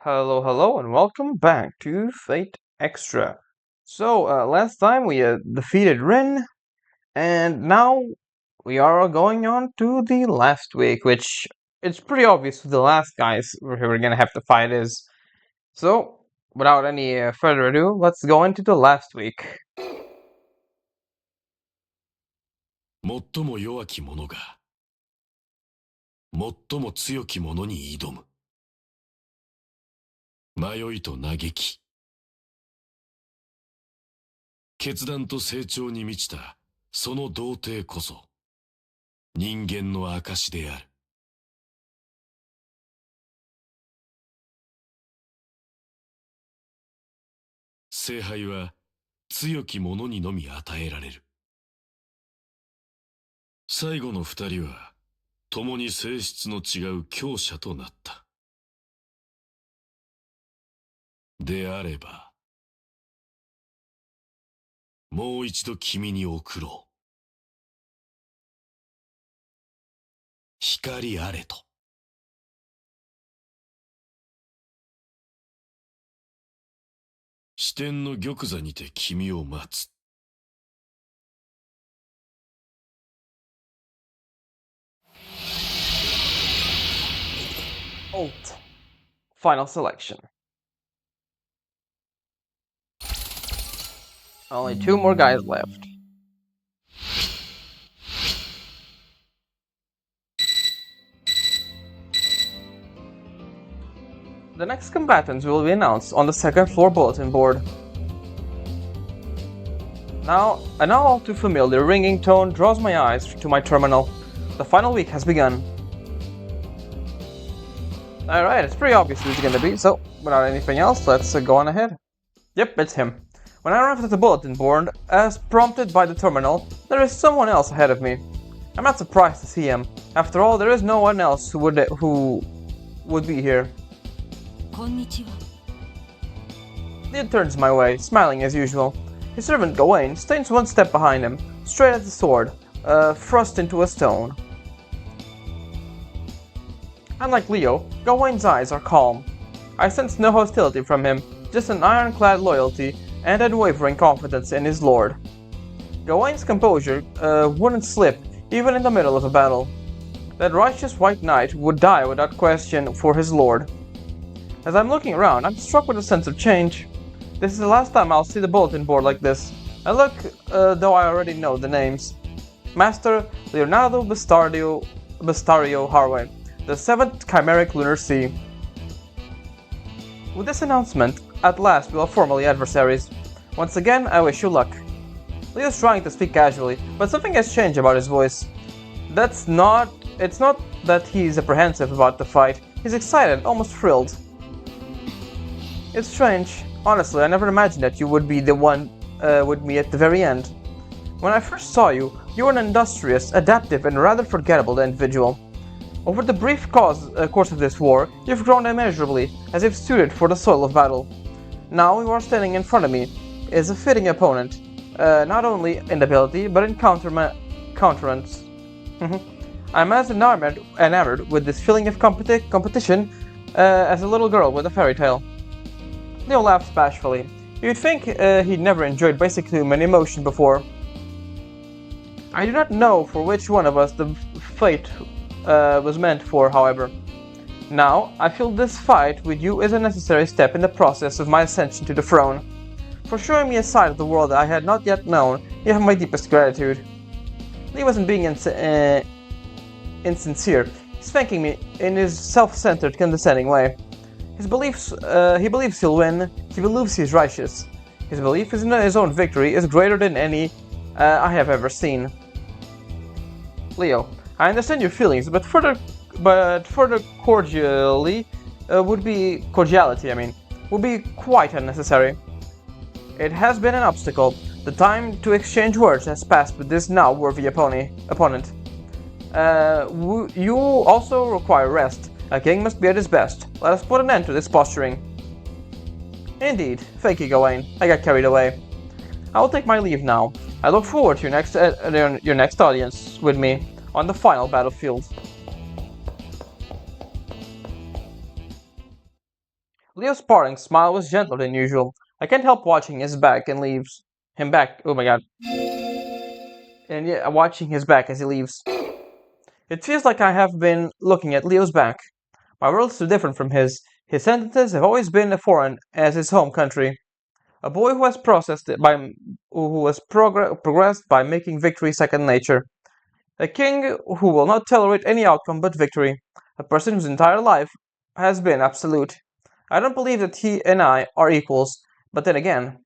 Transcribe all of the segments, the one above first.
Hello, hello, and welcome back to Fate Extra. Last time we defeated Rin, and now we are going on to the last week, which it's pretty obvious who the last guys we're gonna have to fight is. So, without any further ado, let's go into the last week. 最も弱き者が最も強き者に挑む。迷いと嘆き、決断と成長に満ちたその童貞こそ人間の証である。聖杯は強き者にのみ与えられる。最後の二人は共に性質の違う強者となった。であればもう一度君に送ろう。光あれと。視点の玉座にて君を待つ。Alt. Final selection. Only two more guys left. The next combatants will be announced on the second floor bulletin board. Now, an all too familiar ringing tone draws my eyes to my terminal. The final week has begun. Alright, it's pretty obvious who it's gonna be, so without anything else, let's go on ahead. Yep, it's him. When I arrived at the bulletin board, as prompted by the terminal, there is someone else ahead of me. I'm not surprised to see him. After all, there is no one else who would be here. He turns my way, smiling as usual. His servant Gawain stands one step behind him, straight at the sword, thrust into a stone. Unlike Leo, Gawain's eyes are calm. I sense no hostility from him, just an ironclad loyalty and unwavering confidence in his lord. Gawain's composure wouldn't slip even in the middle of a battle. That righteous white knight would die without question for his lord. As I'm looking around, I'm struck with a sense of change. This is the last time I'll see the bulletin board like this. I look, though I already know the names. Master Leonardo Bastario Harway, the 7th Chimeric Lunar Sea. With this announcement, at last we are formally adversaries. Once again, I wish you luck. Leo's trying to speak casually, but something has changed about his voice. It's not that he's apprehensive about the fight. He's excited, almost thrilled. It's strange. Honestly, I never imagined that you would be the one with me at the very end. When I first saw you, you were an industrious, adaptive, and rather forgettable individual. Over the brief course of this war, you've grown immeasurably, as if suited for the soil of battle. Now you are standing in front of me, is a fitting opponent, not only in ability, but in counterance. I'm as enamored with this feeling of competition as a little girl with a fairy tale. Leo laughs bashfully. You'd think he'd never enjoyed basic human emotion before. I do not know for which one of us the fate was meant for, however. Now, I feel this fight with you is a necessary step in the process of my ascension to the throne. For showing me a side of the world that I had not yet known, you have my deepest gratitude. Leo wasn't being insincere. He's thanking me in his self-centered, condescending way. He believes he'll win. He believes he's righteous. His belief in his own victory is greater than any I have ever seen. Leo, I understand your feelings, but further cordiality would be quite unnecessary. It has been an obstacle. The time to exchange words has passed with this now worthy opponent. You also require rest. A king must be at his best. Let us put an end to this posturing. Indeed. Thank you, Gawain. I got carried away. I will take my leave now. I look forward to your next audience with me on the final battlefield. Leo's parting smile was gentler than usual. I can't help watching his back and leaves. Him back, oh my god. And yeah, watching his back as he leaves. It feels like I have been looking at Leo's back. My world is so different from his. His sentences have always been as foreign as his home country. A boy who has progressed by making victory second nature. A king who will not tolerate any outcome but victory. A person whose entire life has been absolute. I don't believe that he and I are equals, but then again,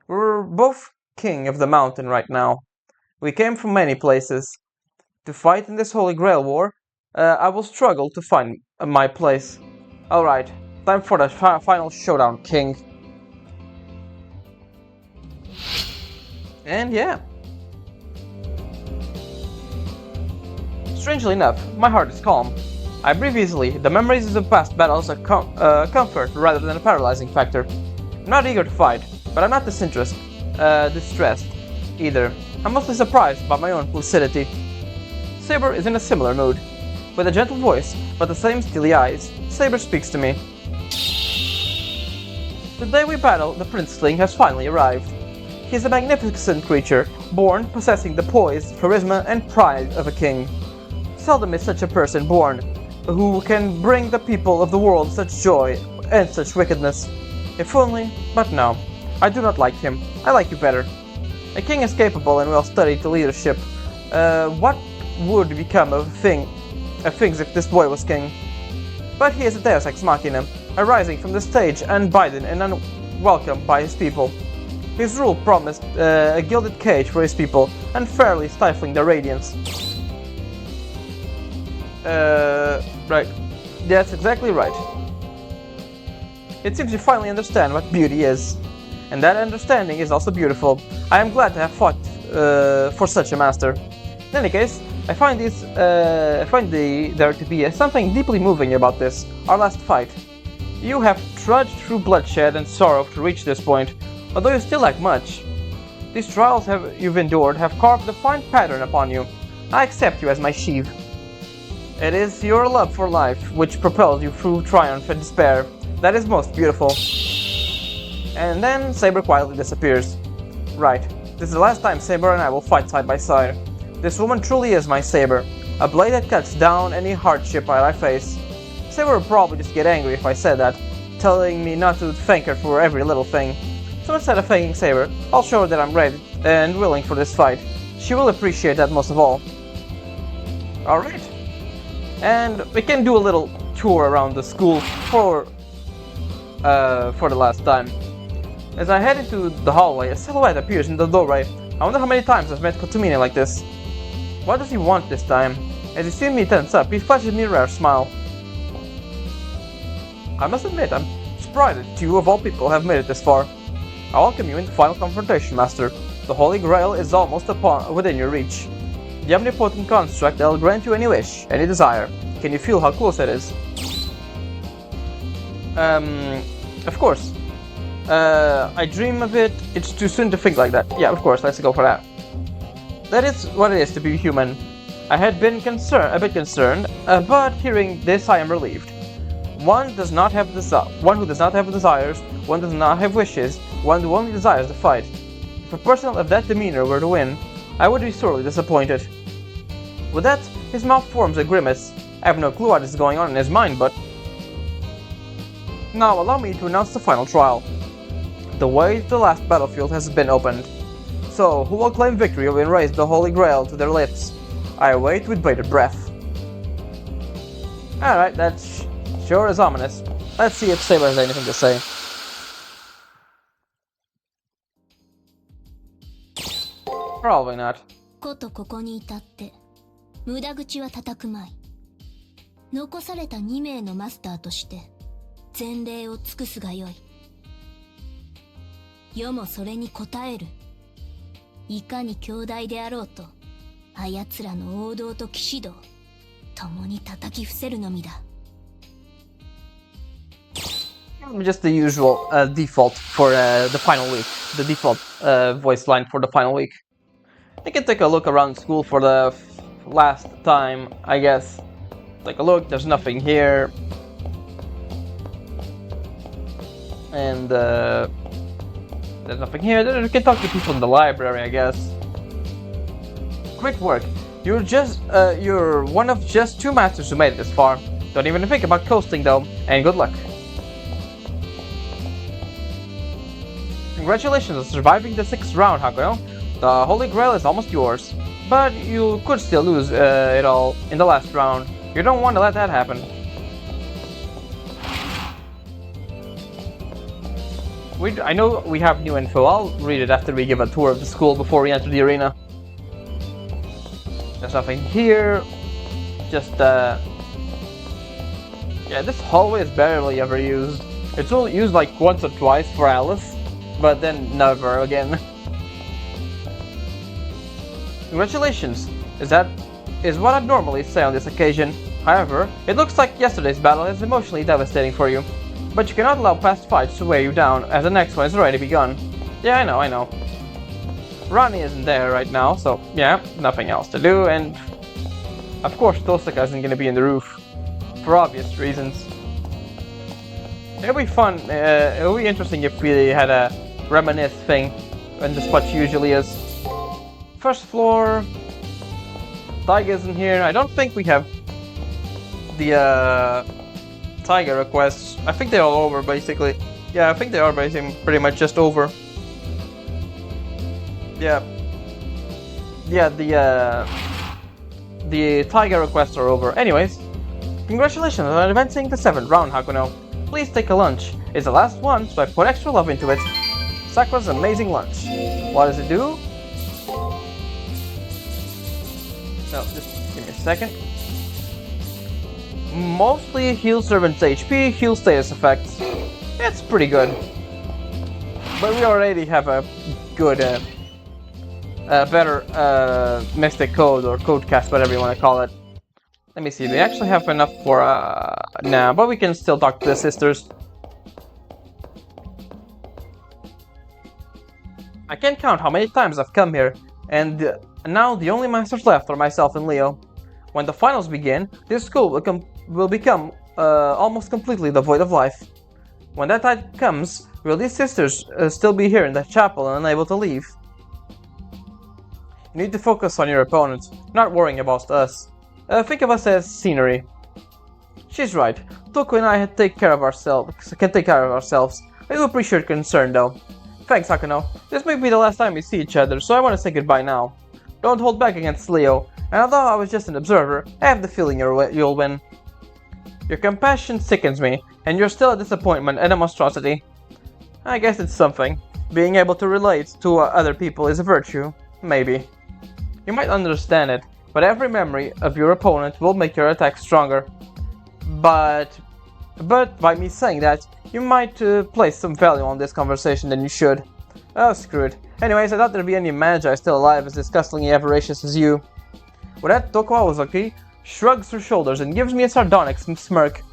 we're both king of the mountain right now. We came from many places. To fight in this Holy Grail war, I will struggle to find my place. Alright, time for the final showdown, king. And yeah. Strangely enough, my heart is calm. I breathe easily. The memories of past battles are comfort rather than a paralyzing factor. I'm not eager to fight, but I'm not distressed either. I'm mostly surprised by my own lucidity. Saber is in a similar mood. With a gentle voice, but the same steely eyes, Saber speaks to me. The day we battle, the princeling has finally arrived. He is a magnificent creature, born possessing the poise, charisma, and pride of a king. Seldom is such a person born, who can bring the people of the world such joy and such wickedness. If only, but no. I do not like him. I like you better. A king is capable and well studied to leadership. What would become of things if this boy was king? But he is a deus ex machina, arising from the stage unbidden and unwelcomed by his people. His rule promised a gilded cage for his people, unfairly stifling their radiance. Right. That's exactly right. It seems you finally understand what beauty is. And that understanding is also beautiful. I am glad to have fought for such a master. In any case, I find there to be something deeply moving about this, our last fight. You have trudged through bloodshed and sorrow to reach this point, although you still lack much. These trials you've endured have carved a fine pattern upon you. I accept you as my sheave. It is your love for life which propels you through triumph and despair. That is most beautiful. And then Saber quietly disappears. Right, this is the last time Saber and I will fight side by side. This woman truly is my Saber, a blade that cuts down any hardship I face. Saber would probably just get angry if I said that, telling me not to thank her for every little thing. So instead of thanking Saber, I'll show her that I'm ready and willing for this fight. She will appreciate that most of all. Alright. And we can do a little tour around the school for the last time. As I head into the hallway, a silhouette appears in the doorway. I wonder how many times I've met Kotomine like this. What does he want this time? As he sees me tense up, he flashes me a rare smile. I must admit, I'm surprised that you of all people have made it this far. I welcome you in the final confrontation, Master. The Holy Grail is almost within your reach. The omnipotent construct that will grant you any wish, any desire. Can you feel how close that is? Of course. I dream of it. It's too soon to think like that. Yeah, of course, let's go for that. That is what it is to be human. I had been a bit concerned, but hearing this I am relieved. One who does not have desires, one does not have wishes, one who only desires to fight. If a person of that demeanor were to win, I would be sorely disappointed. With that, his mouth forms a grimace. I have no clue what is going on in his mind, but... Now allow me to announce the final trial. The way to the last battlefield has been opened. So, who will claim victory and raise the Holy Grail to their lips? I await with bated breath. Alright, that sure is ominous. Let's see if Saber has anything to say. Probably not. ことここに至って無駄口は叩くまい。残された2名のマスターとして前例を尽くすがよい。世もそれに応える。いかに強大であろうと、あやつらの王道と騎士道、共に叩き伏せるのみだ。Just the usual default for the final week. The default voice line for the final week. I can take a look around school for the last time, I guess. Take a look, there's nothing here. And there's nothing here. We can talk to people in the library, I guess. Great work. You're one of just 2 masters who made it this far. Don't even think about coasting though, and good luck. Congratulations on surviving the 6th round, Hakuno. The Holy Grail is almost yours, but you could still lose it all in the last round. You don't want to let that happen. I know we have new info. I'll read it after we give a tour of the school before we enter the arena. There's nothing here. Just yeah, this hallway is barely ever used. It's only used like once or twice for Alice, but then never again. Congratulations! Is what I'd normally say on this occasion. However, it looks like yesterday's battle is emotionally devastating for you. But you cannot allow past fights to weigh you down, as the next one has already begun. Yeah, I know. Ronnie isn't there right now, so yeah, nothing else to do, and of course Tosaka isn't gonna be in the roof, for obvious reasons. It'll be fun, it'll be interesting if we had a reminisce thing, and the spot usually is. First floor, Taiga isn't here. I don't think we have the Taiga requests. I think they're all over basically. Yeah, I think they are basically pretty much just over. Yeah, the Taiga requests are over. Anyways, congratulations on advancing the 7th round, Hakuno. Please take a lunch. It's the last one, so I put extra love into it. Sakura's amazing lunch. What does it do? No, just give me a second. Mostly heal servant's HP, heal status effects. It's pretty good. But we already have a good, better Mystic Code or Code Cast, whatever you want to call it. Let me see, we actually have enough for now, but we can still talk to the sisters. I can't count how many times I've come here, and now the only masters left are myself and Leo. When the finals begin, this school will become almost completely devoid of life. When that time comes, will these sisters still be here in the chapel and unable to leave? You need to focus on your opponent, not worrying about us. Think of us as scenery. She's right. Toku and I can take care of ourselves. I do appreciate your concern though. Thanks, Hakuno. This may be the last time we see each other, so I want to say goodbye now. Don't hold back against Leo, and although I was just an observer, I have the feeling you'll win. Your compassion sickens me, and you're still a disappointment and a monstrosity. I guess it's something. Being able to relate to other people is a virtue. Maybe. You might understand it, but every memory of your opponent will make your attack stronger. But by me saying that, you might place some value on this conversation than you should. Oh, screw it. Anyways, I doubt there'd be any magi still alive as disgustingly avaricious as you. With that, Toku Awazaki shrugs her shoulders and gives me a sardonic smirk,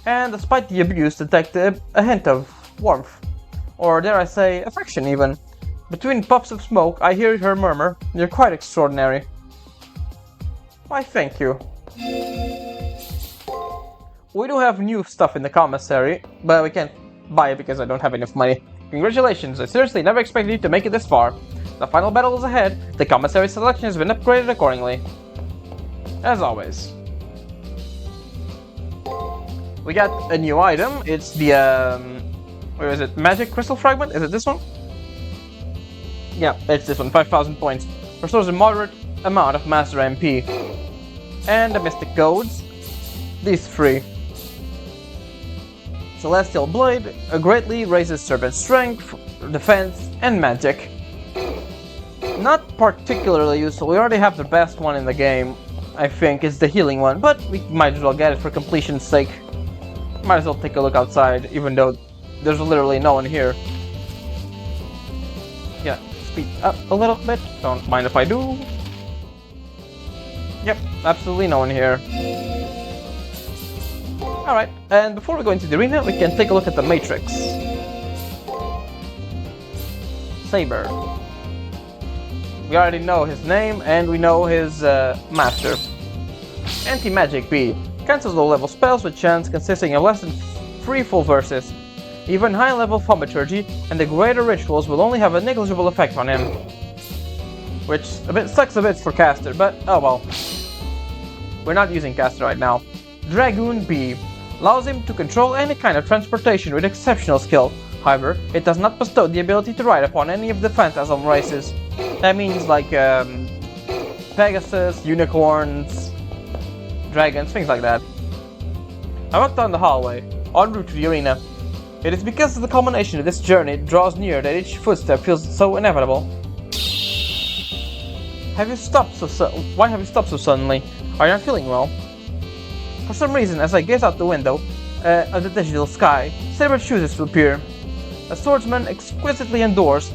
and despite the abuse, detect a hint of warmth. Or dare I say, affection even. Between puffs of smoke, I hear her murmur, "You're quite extraordinary." Why, thank you. We do have new stuff in the commissary, but we can't buy it because I don't have enough money. Congratulations, I seriously never expected you to make it this far. The final battle is ahead, the commissary selection has been upgraded accordingly. As always. We got a new item, it's the, where is it, Magic Crystal Fragment? Is it this one? Yeah, it's this one, 5,000 points. Restores a moderate amount of Master MP. And the Mystic Codes, these 3. Celestial Blade greatly raises Servant Strength, Defense, and Magic. Not particularly useful, we already have the best one in the game, I think, is the healing one, but we might as well get it for completion's sake. Might as well take a look outside, even though there's literally no one here. Yeah, speed up a little bit, don't mind if I do. Yep, absolutely no one here. Alright, and before we go into the arena, we can take a look at the Matrix. Saber. We already know his name, and we know his master. Anti-Magic B. Cancels low-level spells with chance consisting of less than 3 full verses. Even high-level thaumaturgy and the greater rituals will only have a negligible effect on him. Which sucks a bit for Caster, but oh well. We're not using Caster right now. Dragoon B allows him to control any kind of transportation with exceptional skill. However, it does not bestow the ability to ride upon any of the phantasm races. That means like Pegasus, unicorns, dragons, things like that. I walked down the hallway, en route to the arena. It is because of the culmination of this journey draws near that each footstep feels so inevitable. Why have you stopped so suddenly? Are you not feeling well? For some reason, as I gaze out the window of the digital sky, Saber chooses to appear. A swordsman exquisitely endorsed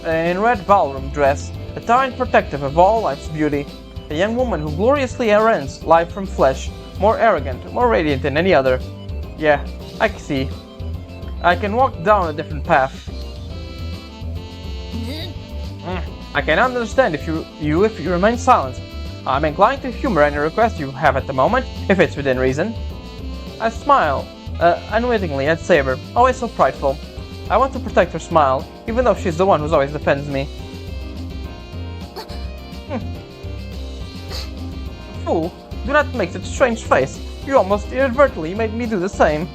in red ballroom dress, a tyrant protective of all life's beauty, a young woman who gloriously rends life from flesh, more arrogant, more radiant than any other. Yeah, I can see. I can walk down a different path. I can understand if you remain silent. I'm inclined to humor any request you have at the moment, if it's within reason. I smile, unwittingly at Saber, always so prideful. I want to protect her smile, even though she's the one who always defends me. Fool, do not make such a strange face. You almost inadvertently made me do the same.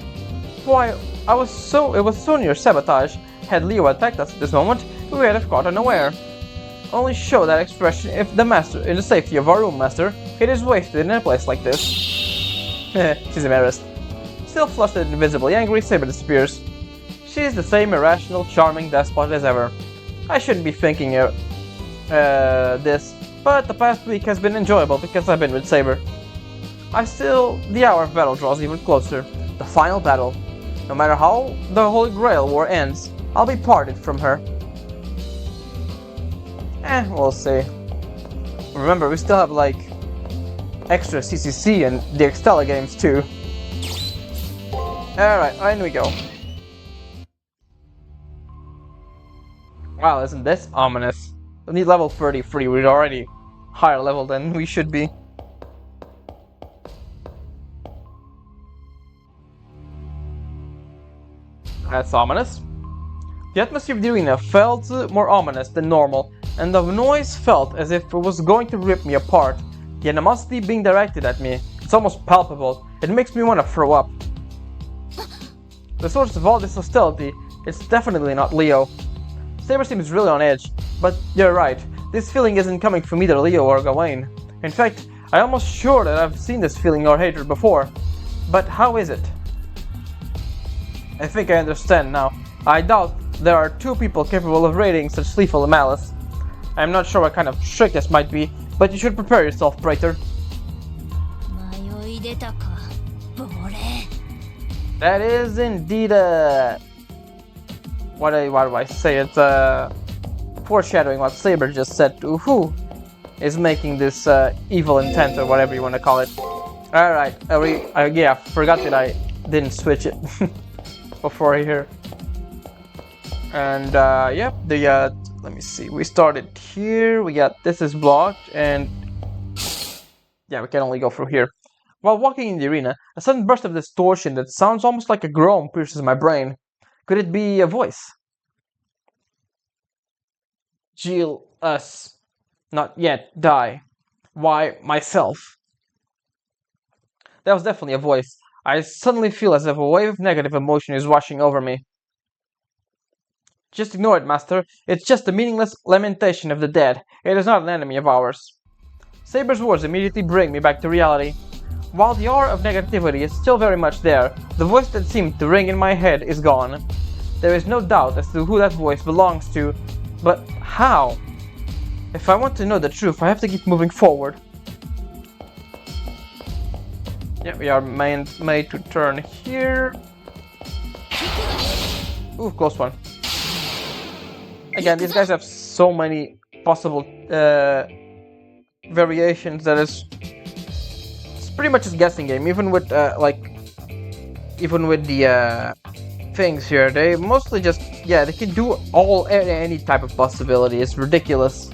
Why, it was so near sabotage. Had Leo attacked us at this moment, we would have caught unaware. Only show that expression if the master, in the safety of our room, master, it is wasted in a place like this. She's embarrassed. Still flushed and invisibly angry, Saber disappears. She is the same irrational, charming despot as ever. I shouldn't be thinking this, but the past week has been enjoyable because I've been with Saber. The hour of battle draws even closer. The final battle. No matter how the Holy Grail War ends, I'll be parted from her. We'll see. Remember, we still have like extra CCC and the Extella games too. Alright, in we go. Wow, isn't this ominous? We need level 33, we're already higher level than we should be. That's ominous. The atmosphere of the arena felt more ominous than normal, and the noise felt as if it was going to rip me apart. The animosity being directed at me, it's almost palpable. It makes me want to throw up. The source of all this hostility, it's definitely not Leo. Saber seems really on edge, but you're right, this feeling isn't coming from either Leo or Gawain. In fact, I'm almost sure that I've seen this feeling or hatred before. But how is it? I think I understand now. I doubt there are two people capable of raiding such lethal malice. I'm not sure what kind of trick this might be, but you should prepare yourself, Praetor. That is indeed a... What do I say? It's foreshadowing what Saber just said to who is making this evil intent or whatever you want to call it. Alright, yeah, forgot that I didn't switch it before here. And yep, let me see, we started here, we got this is blocked, and yeah, we can only go through here. While walking in the arena, a sudden burst of distortion that sounds almost like a groan pierces my brain. Could it be a voice? Jill, us, not yet, die. Why, myself. That was definitely a voice. I suddenly feel as if a wave of negative emotion is washing over me. Just ignore it, master. It's just a meaningless lamentation of the dead. It is not an enemy of ours. Saber's words immediately bring me back to reality. While the aura of negativity is still very much there, the voice that seemed to ring in my head is gone. There is no doubt as to who that voice belongs to, but how? If I want to know the truth, I have to keep moving forward. Yeah, we are made to turn here. Ooh, close one. Again, these guys have so many possible variations that it's pretty much a guessing game. Even with even with the things here, they mostly just they can do any type of possibility. It's ridiculous.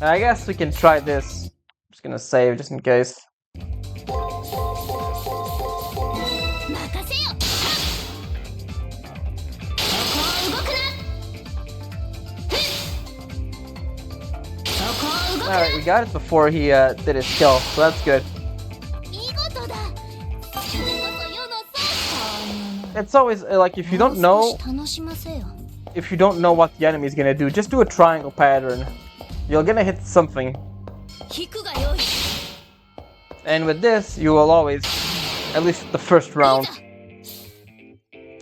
I guess we can try this. I'm just gonna save just in case. Alright, we got it before he did his kill, so that's good. 見事だ。それこそ世の操作。 It's always like if you don't know 楽しませよ。 if you don't know what the enemy is gonna do, just do a triangle pattern. You're gonna hit something. 引くがよい。 And with this, you will always, at least the first round.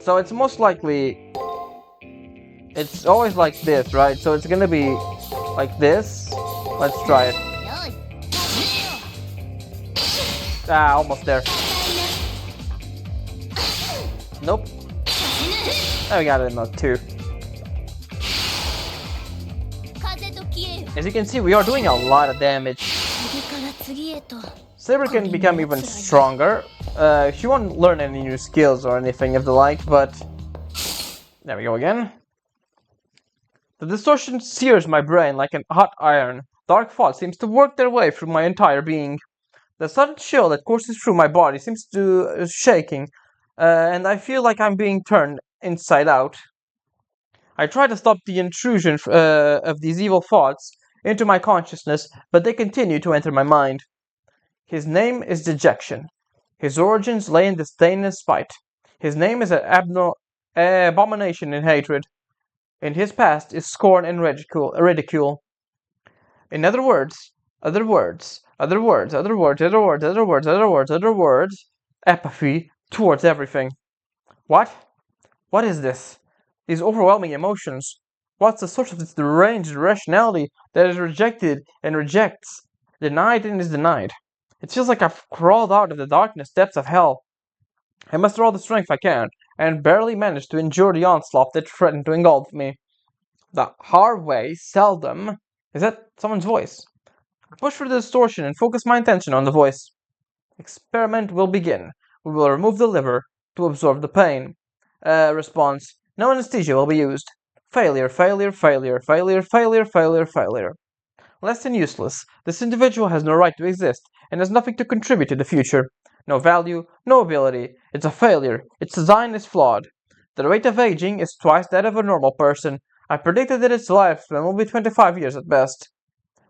So it's most likely, it's always like this, right? So it's gonna be like this. Let's try it. よい。始めよ。 Ah, almost there. Nope. Oh, we got it in mode 2. 風と消えよ。 As you can see, we are doing a lot of damage. 次から次へと。 Saber can become even stronger. She won't learn any new skills or anything of the like, but... There we go again. The distortion sears my brain like an hot iron. Dark thoughts seems to work their way through my entire being. The sudden chill that courses through my body seems to shaking, and I feel like I'm being turned inside out. I try to stop the intrusion of these evil thoughts into my consciousness, but they continue to enter my mind. His name is Dejection. His origins lay in disdain and spite. His name is an abomination and hatred. In his past is scorn and ridicule. In other words, apathy towards everything. What? What is this? These overwhelming emotions. What's the source of this deranged irrationality that is rejected and rejects, denied and is denied? It feels like I've crawled out of the darkness depths of hell. I muster all the strength I can, and barely manage to endure the onslaught that threatened to engulf me. The hard way seldom... Is that someone's voice? I push through the distortion and focus my attention on the voice. Experiment will begin. We will remove the liver to absorb the pain. Response. No anesthesia will be used. Failure, failure, failure, failure, failure, failure, failure. Less than useless. This individual has no right to exist, and has nothing to contribute to the future. No value, no ability. It's a failure. Its design is flawed. The rate of aging is twice that of a normal person. I predicted that its lifespan will be 25 years at best.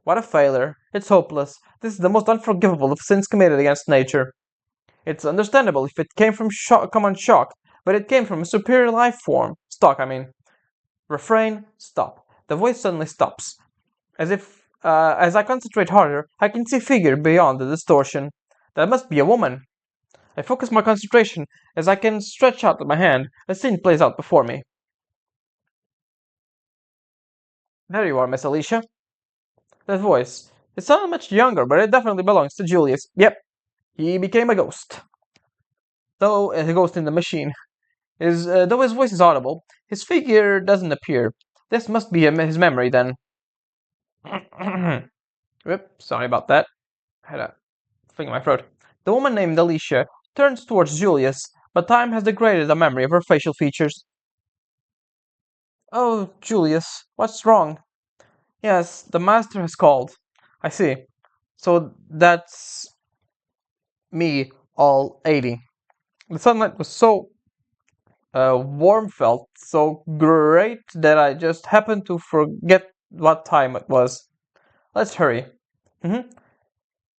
What a failure. It's hopeless. This is the most unforgivable of sins committed against nature. It's understandable if it came from common shock, but it came from a superior life form. Stock, I mean. Refrain, stop. The voice suddenly stops. As I concentrate harder, I can see a figure beyond the distortion. That must be a woman. I focus my concentration as I can stretch out my hand. A scene plays out before me. There you are, Miss Alicia. That voice. It sounded much younger, but it definitely belongs to Julius. Yep, he became a ghost. Though a ghost in the machine. Though his voice is audible, his figure doesn't appear. This must be his memory, then. Oops, sorry about that. I had a thing in my throat. The woman named Alicia turns towards Julius, but time has degraded the memory of her facial features. Oh, Julius, what's wrong? Yes, the master has called. I see. So that's me, all 80. The sunlight was so warm felt, so great that I just happened to forget what time it was. Let's hurry.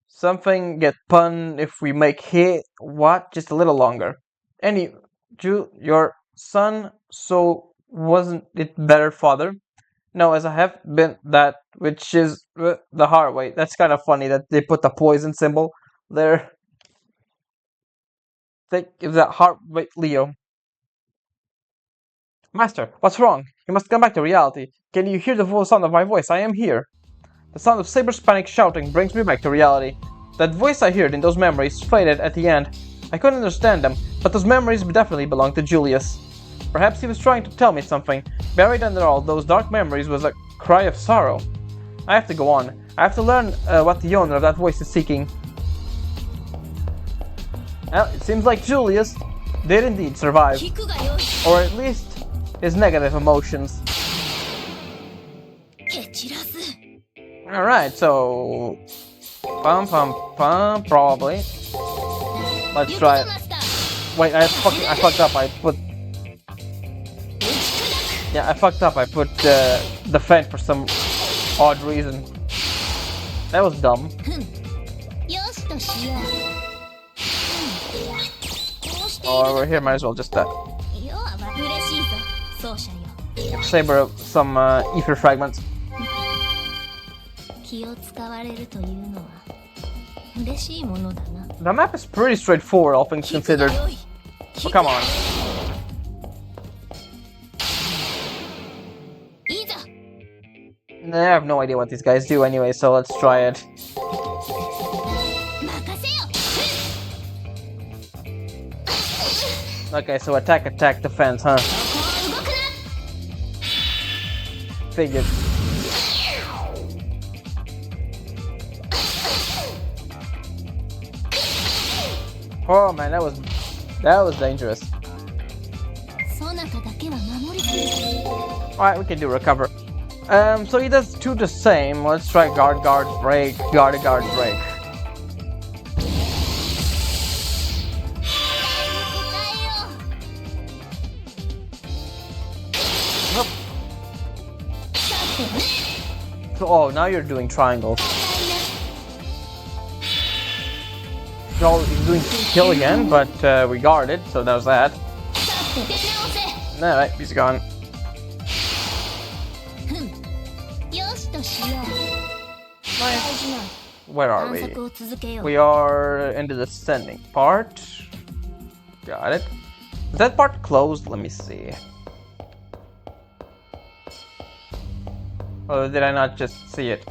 Something get pun if we make what? Just a little longer. Your son, so wasn't it better, father? No, as I have been that, which is the hard way. That's kind of funny that they put the poison symbol there. Think of that heart rate, Leo. Master, what's wrong? You must come back to reality. Can you hear the full sound of my voice? I am here. The sound of Saber's panic shouting brings me back to reality. That voice I heard in those memories faded at the end. I couldn't understand them, but those memories definitely belonged to Julius. Perhaps he was trying to tell me something. Buried under all those dark memories was a cry of sorrow. I have to go on. I have to learn what the owner of that voice is seeking. Well, it seems like Julius did indeed survive. Or at least his negative emotions. Alright, so... probably. Let's try it. Wait, I fucked up. I fucked up. I put defend for some odd reason. That was dumb. よしとしよう。こうしている Oh, we're here, might as well just that. 要は嬉しいぞ、奏者よ。 Saber some ether fragments. 気を使われるというのは嬉しいものだな。 The map is pretty straightforward, all things considered. Oh, come on. いいぞ。 I have no idea what these guys do anyway, so let's try it. 任せよ。 Okay, so attack, attack, defense, huh? 動くな。 Figured. Oh man, that was dangerous. そなただけは守りきる。 Alright, we can do recover. So he does two the same. Let's try guard, guard, break, guard, guard, break. So, oh, now you're doing triangles. So he's doing kill again, but we guarded, so that was that. Alright, he's gone. よしとしよう。 Where are 探 we? 索を続けよう。 We are in the descending part. Got it. Is that part closed? Let me see. Or did I not just see it?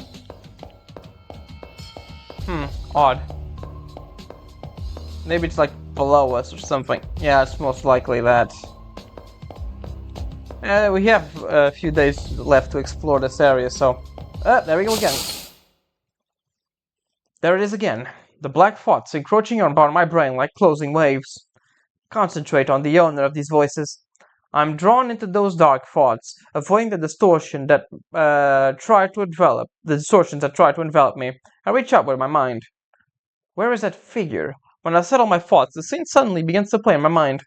Odd. Maybe it's like below us or something. Yeah, it's most likely that. We have a few days left to explore this area, so... there we go again. There it is again. The black thoughts encroaching upon my brain like closing waves. Concentrate on the owner of these voices. I'm drawn into those dark thoughts, avoiding the distortion that try to envelop the distortions that try to envelop me. I reach out with my mind. Where is that figure? When I settle my thoughts, the scene suddenly begins to play in my mind.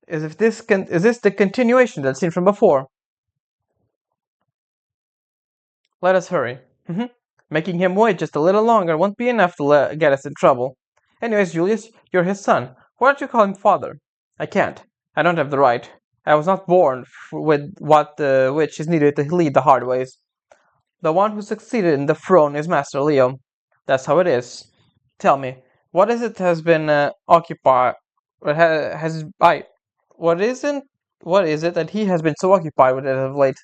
Is this the continuation of that scene from before? Let us hurry. Making him wait just a little longer won't be enough to get us in trouble. Anyways, Julius, you're his son. Why don't you call him father? I can't. I don't have the right. I was not born with what which is needed to lead the hard ways. The one who succeeded in the throne is Master Leo. That's how it is. Tell me, what is it has been occupied? What is it that he has been so occupied with it of late?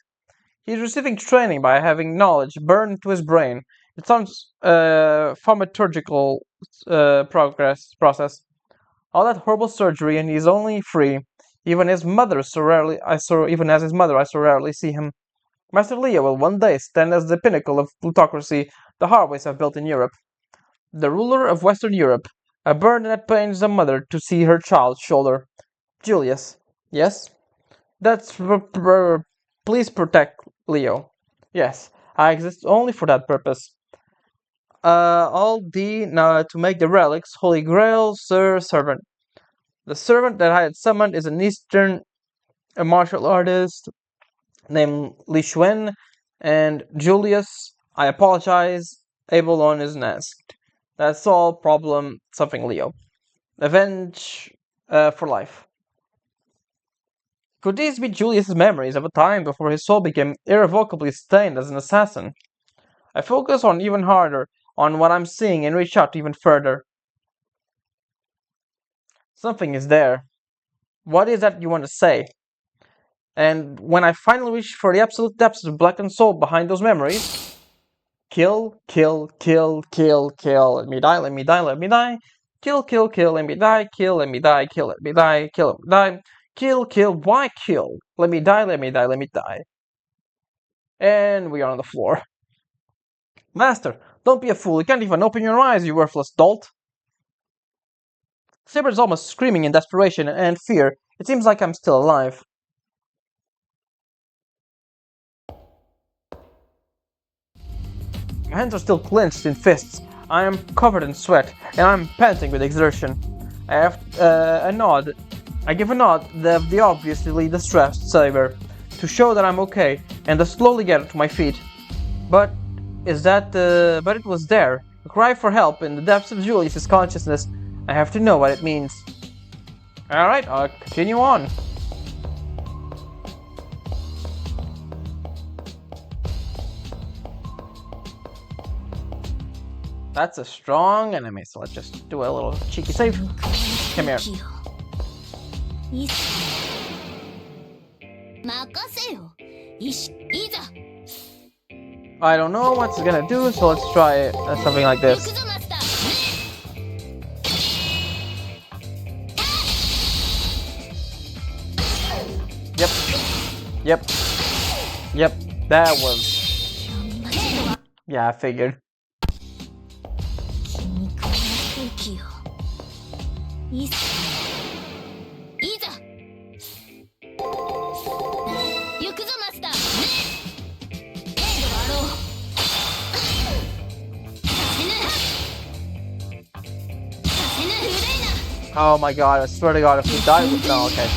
He's receiving training by having knowledge burned into his brain. It sounds thaumaturgical process. All that horrible surgery, and he's only free. Even as his mother, I so rarely see him. Master Leo will one day stand as the pinnacle of plutocracy the Harways have built in Europe. The ruler of Western Europe, a burden that pains a mother to see her child's shoulder. Julius, yes? Please protect Leo. Yes, I exist only for that purpose. All to make the relics, Holy Grail, Sir Servant. The servant that I had summoned is an Eastern martial artist named Li Xuan, and Julius, I apologize, Abelon is asked. That's all, problem, something Leo. Avenge for life. Could these be Julius's memories of a time before his soul became irrevocably stained as an assassin? I focus on even harder on what I'm seeing and reach out even further. Something is there. What is that you want to say? And when I finally reach for the absolute depths of the blackened soul behind those memories, kill, kill, kill, kill, kill, let me die, let me die, let me die, kill, kill, kill, let me die, kill, let me die, kill, let me die, kill, let me die, kill, kill, why kill? Let me die, let me die, let me die. And we are on the floor. Master, don't be a fool, you can't even open your eyes, you worthless dolt. Saber is almost screaming in desperation and fear. It seems like I'm still alive. My hands are still clenched in fists. I am covered in sweat, and I'm panting with exertion. I have a nod. I give a nod of the obviously distressed Saber to show that I'm okay, and to slowly get to my feet. But but it was there. A cry for help in the depths of Julius's consciousness. I have to know what it means. Alright, I'll continue on. That's a strong enemy, so let's just do a little cheeky save. Come here. I don't know what it's gonna do, so let's try something like this. Yep, that was... Yeah, I figured. Oh my god, I swear to god, if we die with... No, okay.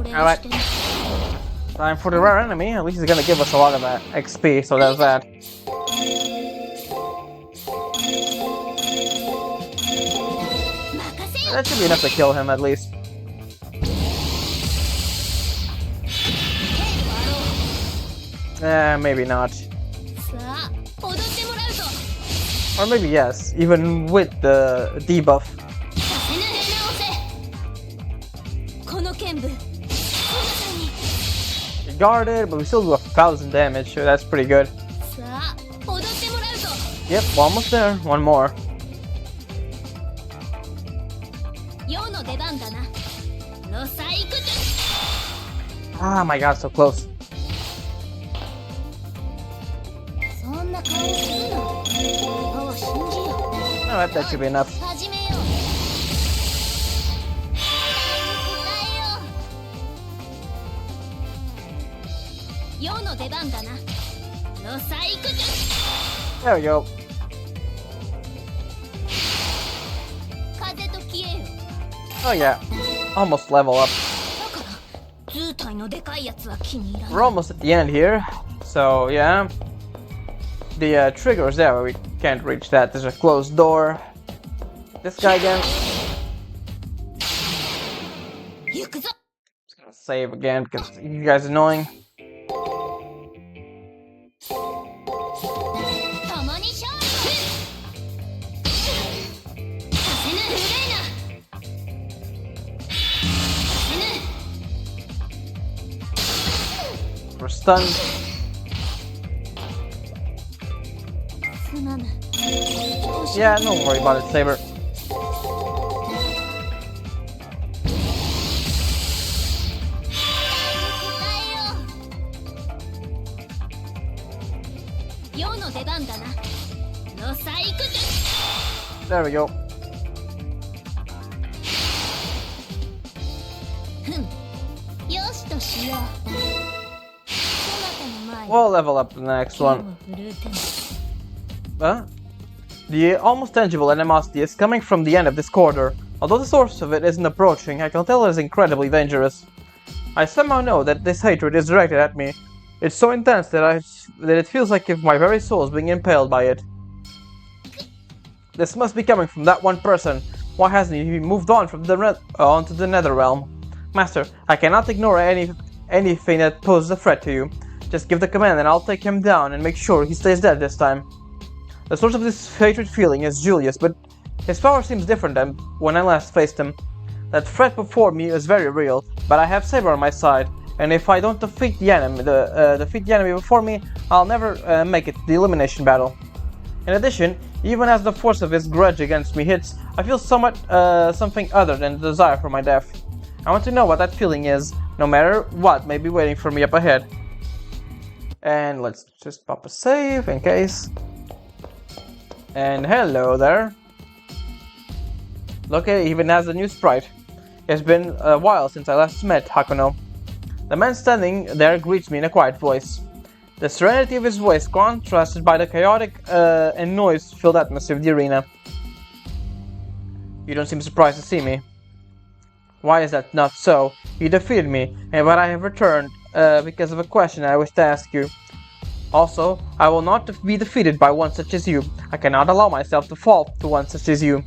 Alright. Time for the rare enemy. At least he's gonna give us a lot of XP, so there's that. That should be enough to kill him, at least. Maybe not. Or maybe yes, even with the debuff. We guarded, but we still do 1,000 damage, so that's pretty good. Yep, we're almost there. One more. Ah my god, so close. Alright, that should be enough. There we go. Oh yeah, almost level up. We're almost at the end here, so yeah. The trigger is there, we can't reach that. There's a closed door. This guy again. Just gonna save again because you guys are annoying. We're stunned. Yeah, don't worry about it, Saber. There we go. We'll level up the next one. The almost tangible animosity is coming from the end of this corridor. Although the source of it isn't approaching, I can tell it is incredibly dangerous. I somehow know that this hatred is directed at me. It's so intense that it feels like if my very soul is being impaled by it. This must be coming from that one person. Why hasn't he moved on from onto the nether realm? Master, I cannot ignore anything that poses a threat to you. Just give the command and I'll take him down and make sure he stays dead this time. The source of this hatred feeling is Julius, but his power seems different than when I last faced him. That threat before me is very real, but I have Saber on my side, and if I don't defeat the enemy before me, I'll never make it to the elimination battle. In addition, even as the force of his grudge against me hits, I feel somewhat something other than the desire for my death. I want to know what that feeling is, no matter what may be waiting for me up ahead. And let's just pop a save in case. And hello there. Look, it even has a new sprite. It's been a while since I last met Hakuno. The man standing there greets me in a quiet voice. The serenity of his voice contrasted by the chaotic and noise-filled atmosphere of the arena. You don't seem surprised to see me. Why is that not so? You defeated me, but I have returned because of a question I wish to ask you. Also, I will not be defeated by one such as you. I cannot allow myself to fall to one such as you.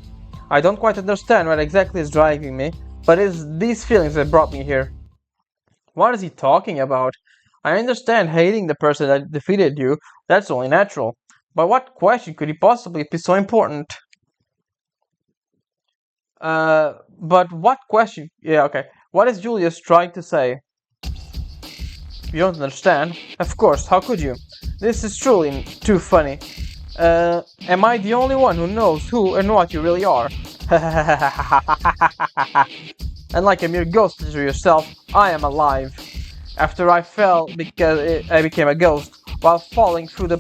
I don't quite understand what exactly is driving me, but it is these feelings that brought me here. What is he talking about? I understand hating the person that defeated you, that's only natural. But what question could he possibly be so important? But what question? Yeah, okay. What is Julius trying to say? You don't understand? Of course, how could you? This is truly too funny. Am I the only one who knows who and what you really are? Unlike a mere ghost to yourself, I am alive. After I fell because I became a ghost, while falling through the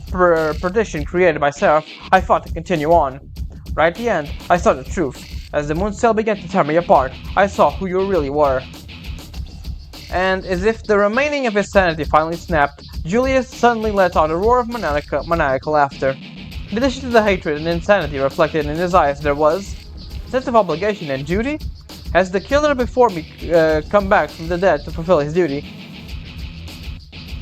perdition created by Seraph, I fought to continue on. Right at the end, I saw the truth. As the Mooncell began to tear me apart, I saw who you really were. And as if the remaining of his sanity finally snapped, Julius suddenly let out a roar of maniacal laughter. In addition to the hatred and insanity reflected in his eyes, there was a sense of obligation and duty. Has the killer before me come back from the dead to fulfill his duty?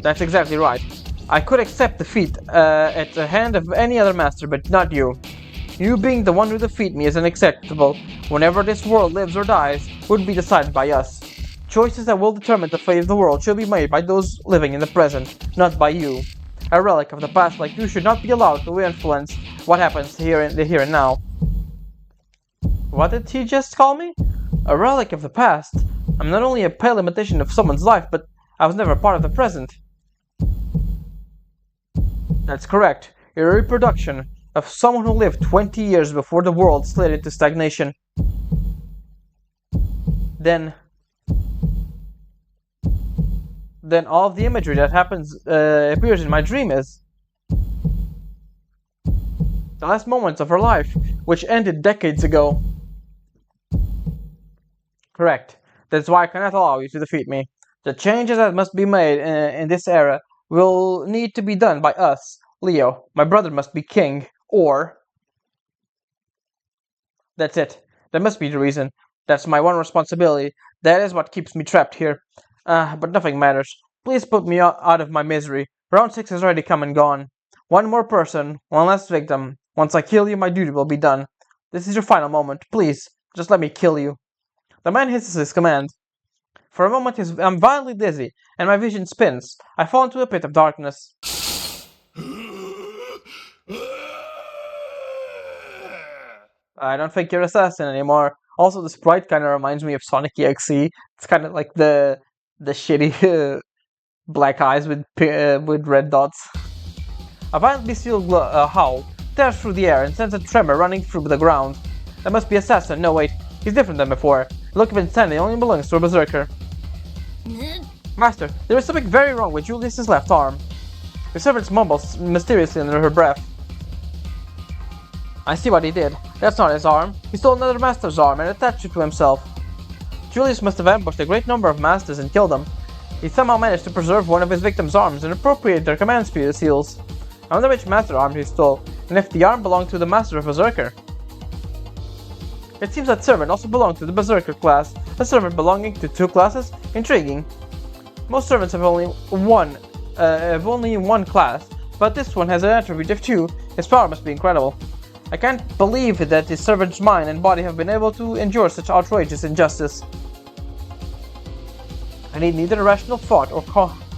That's exactly right. I could accept defeat at the hand of any other master, but not you. You being the one who defeat me is unacceptable. Whenever this world lives or dies, would be decided by us. Choices that will determine the fate of the world should be made by those living in the present, not by you. A relic of the past like you should not be allowed to influence what happens here and now. What did he just call me? A relic of the past? I'm not only a pale imitation of someone's life, but I was never part of the present. That's correct. You're a reproduction of someone who lived 20 years before the world slid into stagnation. Then all of the imagery that appears in my dream is the last moments of her life, which ended decades ago. Correct. That's why I cannot allow you to defeat me. The changes that must be made in this era will need to be done by us. Leo, my brother must be king, or... That's it. That must be the reason. That's my one responsibility. That is what keeps me trapped here. But nothing matters. Please put me out of my misery. Round 6 has already come and gone. One more person, one last victim. Once I kill you, my duty will be done. This is your final moment. Please, just let me kill you. The man hisses his command. For a moment, I'm violently dizzy, and my vision spins. I fall into a pit of darkness. I don't think you're assassin anymore. Also, the sprite kind of reminds me of Sonic EXE. It's kind of like the shitty black eyes with red dots. A violent bestial howl tears through the air and sends a tremor running through the ground. That must be assassin. No, wait. He's different than before. The look of insanity only belongs to a berserker. Master, there is something very wrong with Julius's left arm. The servant mumbles mysteriously under her breath. I see what he did. That's not his arm. He stole another master's arm and attached it to himself. Julius must have ambushed a great number of masters and killed them. He somehow managed to preserve one of his victims' arms and appropriate their command seals. I wonder which master arm he stole, and if the arm belonged to the master of Berserker. It seems that servant also belonged to the Berserker class, a servant belonging to 2 classes? Intriguing. Most servants have only one class, but this one has an attribute of 2. His power must be incredible. I can't believe that his servant's mind and body have been able to endure such outrageous injustice. I need neither rational thought or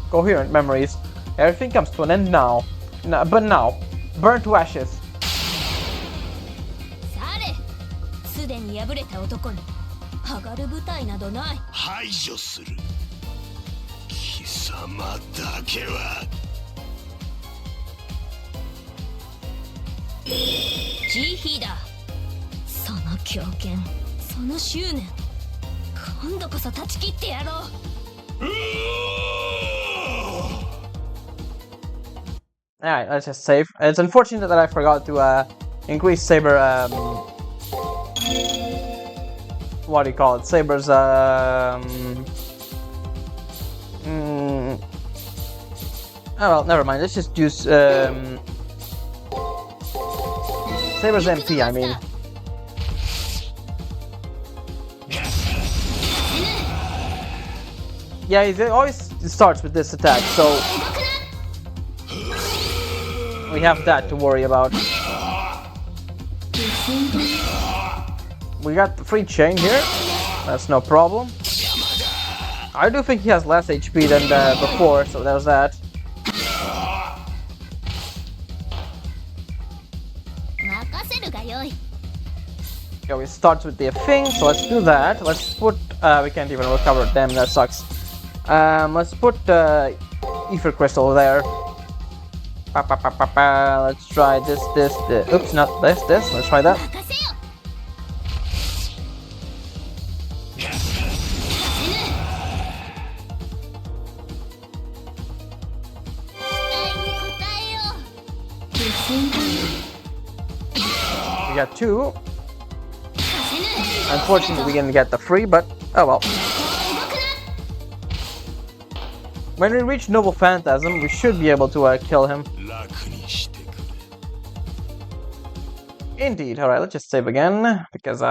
coherent memories. Everything comes to an end now. But now, burn to ashes. すでに敗れた男に上がる舞台などない。排除する。貴様だけは。ジーヒーだ。その狂犬、その執念、今度こそ断ち切ってやろう。Alright, let's just save. It's unfortunate that I forgot to increase Saber, what do you call it? Saber's Oh well, never mind. Let's just use Saber's MP, I mean. Yeah, he always starts with this attack, so we have that to worry about. We got the free chain here. That's no problem. I do think he has less HP than before, so there's that. Yeah, it starts with the thing, so let's do that. Let's put, we can't even recover it, damn, that sucks. Let's put ether crystal there. Let's try this, oops, not this, let's try that. We got 2. Unfortunately, we didn't get the 3, but oh well. When we reach Noble Phantasm, we should be able to kill him. Indeed. Alright, let's just save again, because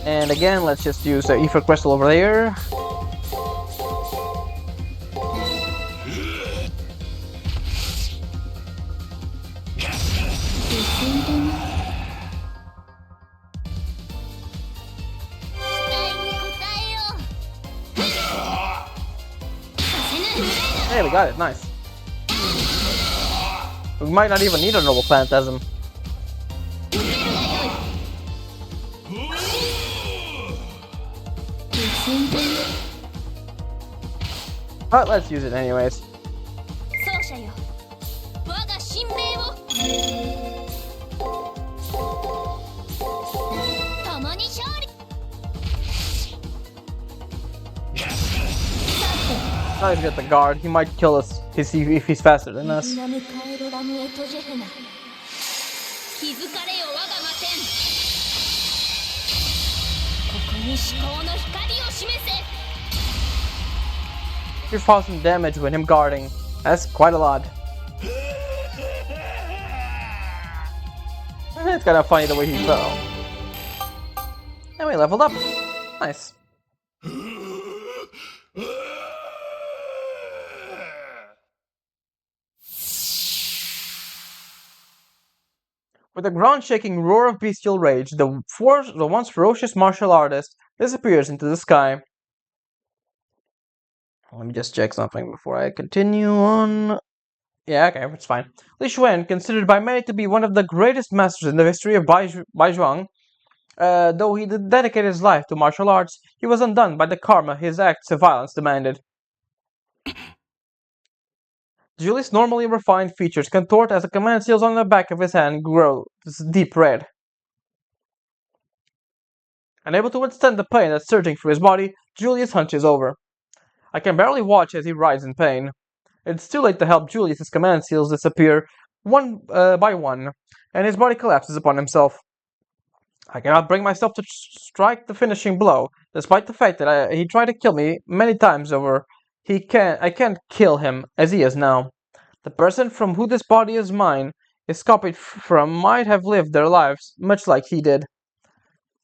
and again, let's just use the ether crystal over there. Hey, we got it, nice. We might not even need a Noble Phantasm. But let's use it anyways. Now he's got the guard. He might kill us if he's faster than us. You fought some damage with him guarding. That's quite a lot. It's kind of funny the way he fell. And we leveled up. Nice. With a ground-shaking roar of bestial rage, the once ferocious martial artist disappears into the sky. Let me just check something before I continue on. Yeah, okay, it's fine. Li Xuan, considered by many to be one of the greatest masters in the history of Baijuang, though he dedicated his life to martial arts, he was undone by the karma his acts of violence demanded. Julius' normally refined features contort as the command seals on the back of his hand grow deep red. Unable to withstand the pain that's surging through his body, Julius hunches over. I can barely watch as he writhes in pain. It's too late to help Julius' command seals disappear one by one, and his body collapses upon himself. I cannot bring myself to strike the finishing blow, despite the fact that he tried to kill me many times over. I can't kill him as he is now. The person from who this body is mine, is copied from, might have lived their lives much like he did.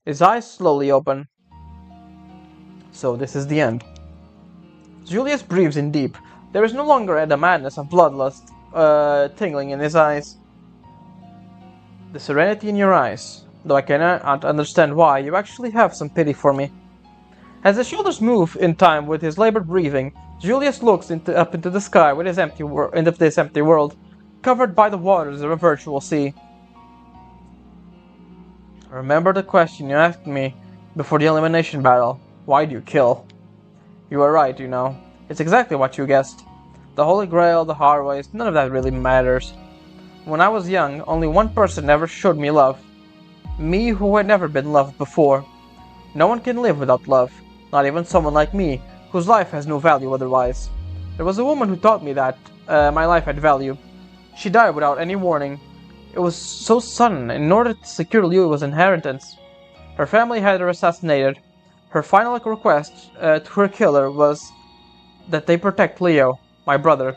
His eyes slowly open. So this is the end. Julius breathes in deep. There is no longer the madness of bloodlust tingling in his eyes. The serenity in your eyes, though I cannot understand why, you actually have some pity for me. As his shoulders move in time with his labored breathing, Julius looks up into the sky with his into this empty world, covered by the waters of a virtual sea. Remember the question you asked me before the elimination battle. Why do you kill? You were right, you know. It's exactly what you guessed. The Holy Grail, the Highways, none of that really matters. When I was young, only one person ever showed me love. Me, who had never been loved before. No one can live without love, not even someone like me, whose life has no value otherwise. There was a woman who taught me that my life had value. She died without any warning. It was so sudden, in order to secure Liu's inheritance. Her family had her assassinated. Her final request to her killer was that they protect Leo, my brother.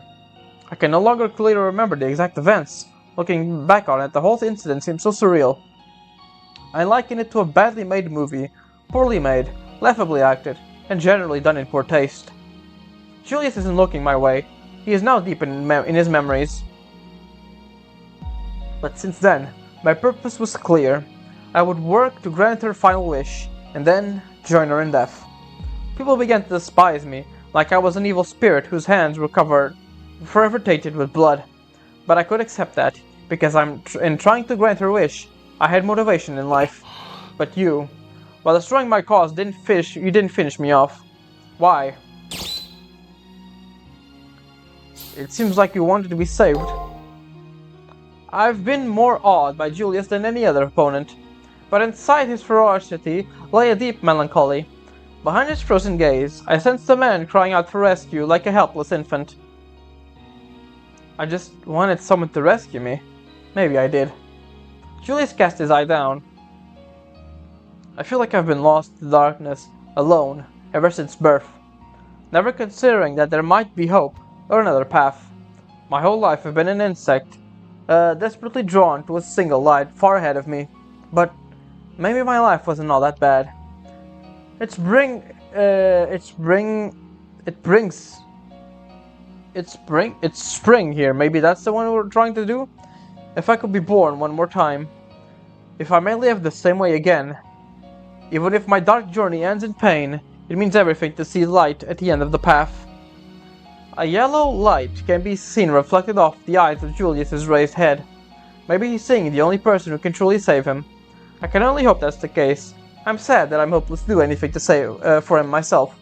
I can no longer clearly remember the exact events. Looking back on it, the whole incident seems so surreal. I liken it to a badly made movie, poorly made, laughably acted, and generally done in poor taste. Julius isn't looking my way. He is now deep in his memories. But since then, my purpose was clear. I would work to grant her final wish, and then join her in death. People began to despise me, like I was an evil spirit whose hands were forever tainted with blood. But I could accept that, because in trying to grant her wish, I had motivation in life. But you, while destroying my cause, you didn't finish me off. Why? It seems like you wanted to be saved. I've been more awed by Julius than any other opponent, but inside his ferocity lay a deep melancholy. Behind his frozen gaze, I sensed a man crying out for rescue like a helpless infant. I just wanted someone to rescue me. Maybe I did. Julius cast his eye down. I feel like I've been lost in the darkness, alone, ever since birth, never considering that there might be hope or another path. My whole life I've been an insect, desperately drawn to a single light far ahead of me. But maybe my life wasn't all that bad. It's spring here. Maybe that's the one we're trying to do? If I could be born one more time. If I may live the same way again. Even if my dark journey ends in pain, it means everything to see light at the end of the path. A yellow light can be seen reflected off the eyes of Julius's raised head. Maybe he's seeing the only person who can truly save him. I can only hope that's the case. I'm sad that I'm hopeless to do anything to save for him myself.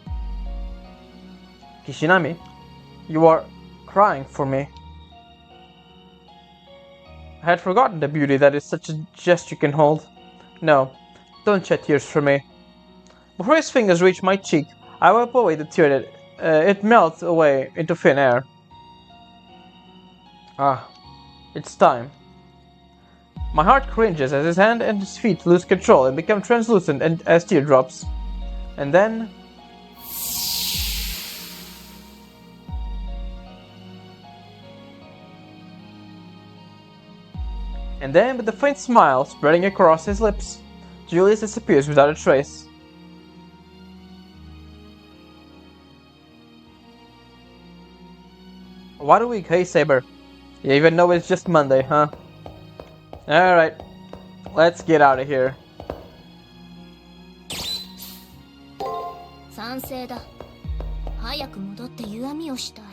Kishinami, you are crying for me. I had forgotten the beauty that is such a gesture can hold. No, don't shed tears for me. Before his fingers reach my cheek, I wipe away the tear that it melts away into thin air. Ah, it's time. My heart cringes as his hand and his feet lose control and become translucent as teardrops. And then... with a faint smile spreading across his lips, Julius disappears without a trace. What a week, hey Saber. You even know it's just Monday, huh? Alright, let's get out of here. 賛成だ。早く戻って湯あみをしたい。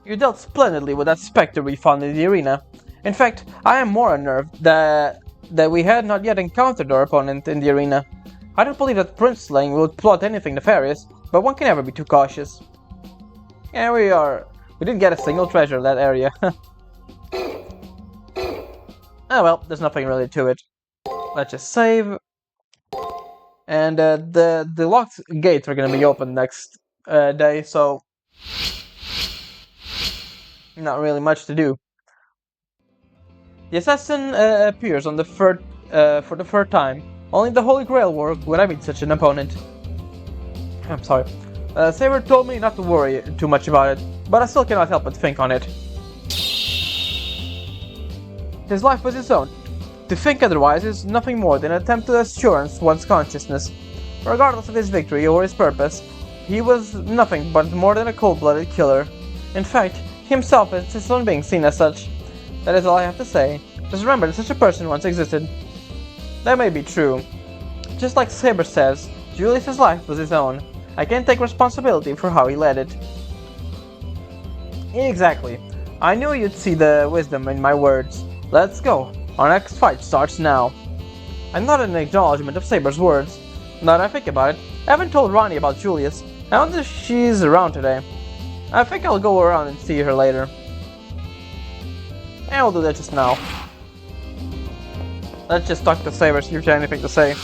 You dealt splendidly with that specter we found in the arena. In fact, I am more unnerved that we had not yet encountered our opponent in the arena. I don't believe that Prince Slaying would plot anything nefarious, but one can never be too cautious. Yeah, we didn't get a single treasure in that area. Oh well, there's nothing really to it. Let's just save. And the locked gates are gonna be open next day, so... not really much to do. The assassin appears on the for the third time. Only the Holy Grail work when I meet such an opponent. I'm sorry. Saber told me not to worry too much about it, but I still cannot help but think on it. His life was his own. To think otherwise is nothing more than an attempt to assurance one's consciousness. Regardless of his victory or his purpose, he was nothing but more than a cold-blooded killer. In fact, himself insists on being seen as such. That is all I have to say. Just remember that such a person once existed. That may be true. Just like Saber says, Julius's life was his own. I can't take responsibility for how he led it. Exactly. I knew you'd see the wisdom in my words. Let's go. Our next fight starts now. I'm not an acknowledgement of Saber's words. Now that I think about it, I haven't told Ronnie about Julius. I wonder if she's around today. I think I'll go around and see her later. And I'll do that just now. Let's just talk to Saber, see if she has anything to say.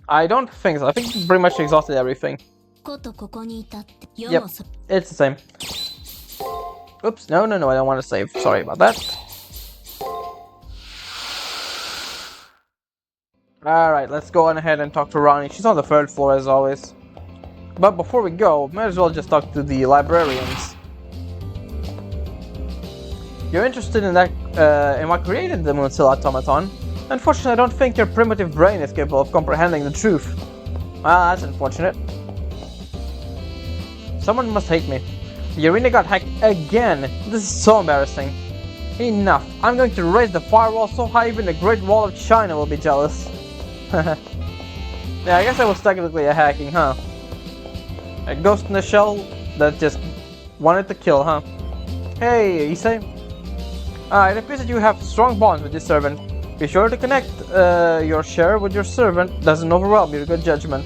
I don't think so. I think you pretty much exhausted everything. ことここにいたって世 Yep, もそ it's the same. Oops, no, I don't want to save. Sorry about that. Alright, let's go on ahead and talk to Ronnie. She's on the 3rd floor as always. But before we go, might as well just talk to the librarians. You're interested in that, in what created the Mooncell automaton? Unfortunately, I don't think your primitive brain is capable of comprehending the truth. Well, that's unfortunate. Someone must hate me. The arena got hacked again. This is so embarrassing. Enough. I'm going to raise the firewall so high even the Great Wall of China will be jealous. Yeah, I guess that was technically a hacking, huh? A ghost in the shell that just wanted to kill, huh? Hey, Issei. It appears that you have strong bonds with your servant. Be sure to connect your share with your servant doesn't overwhelm your good judgment.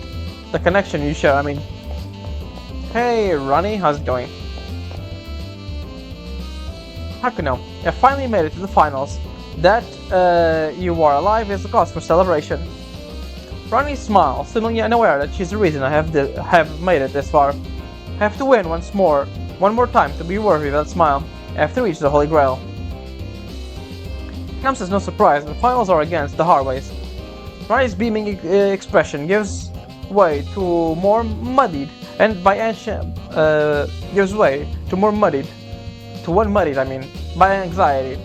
The connection you share, I mean. Hey, Ronnie, how's it going? Hakuno, you finally made it to the finals. That you are alive is a cause for celebration. Ronnie smiles, seemingly unaware that she's the reason I have made it this far. I have to win one more time to be worthy of that smile. I have to reach the Holy Grail. It comes as no surprise, the finals are against the Harways. Ronnie's beaming expression gives way to more muddied, and by ancient, gives way to more muddied, to one muddied, I mean, by anxiety.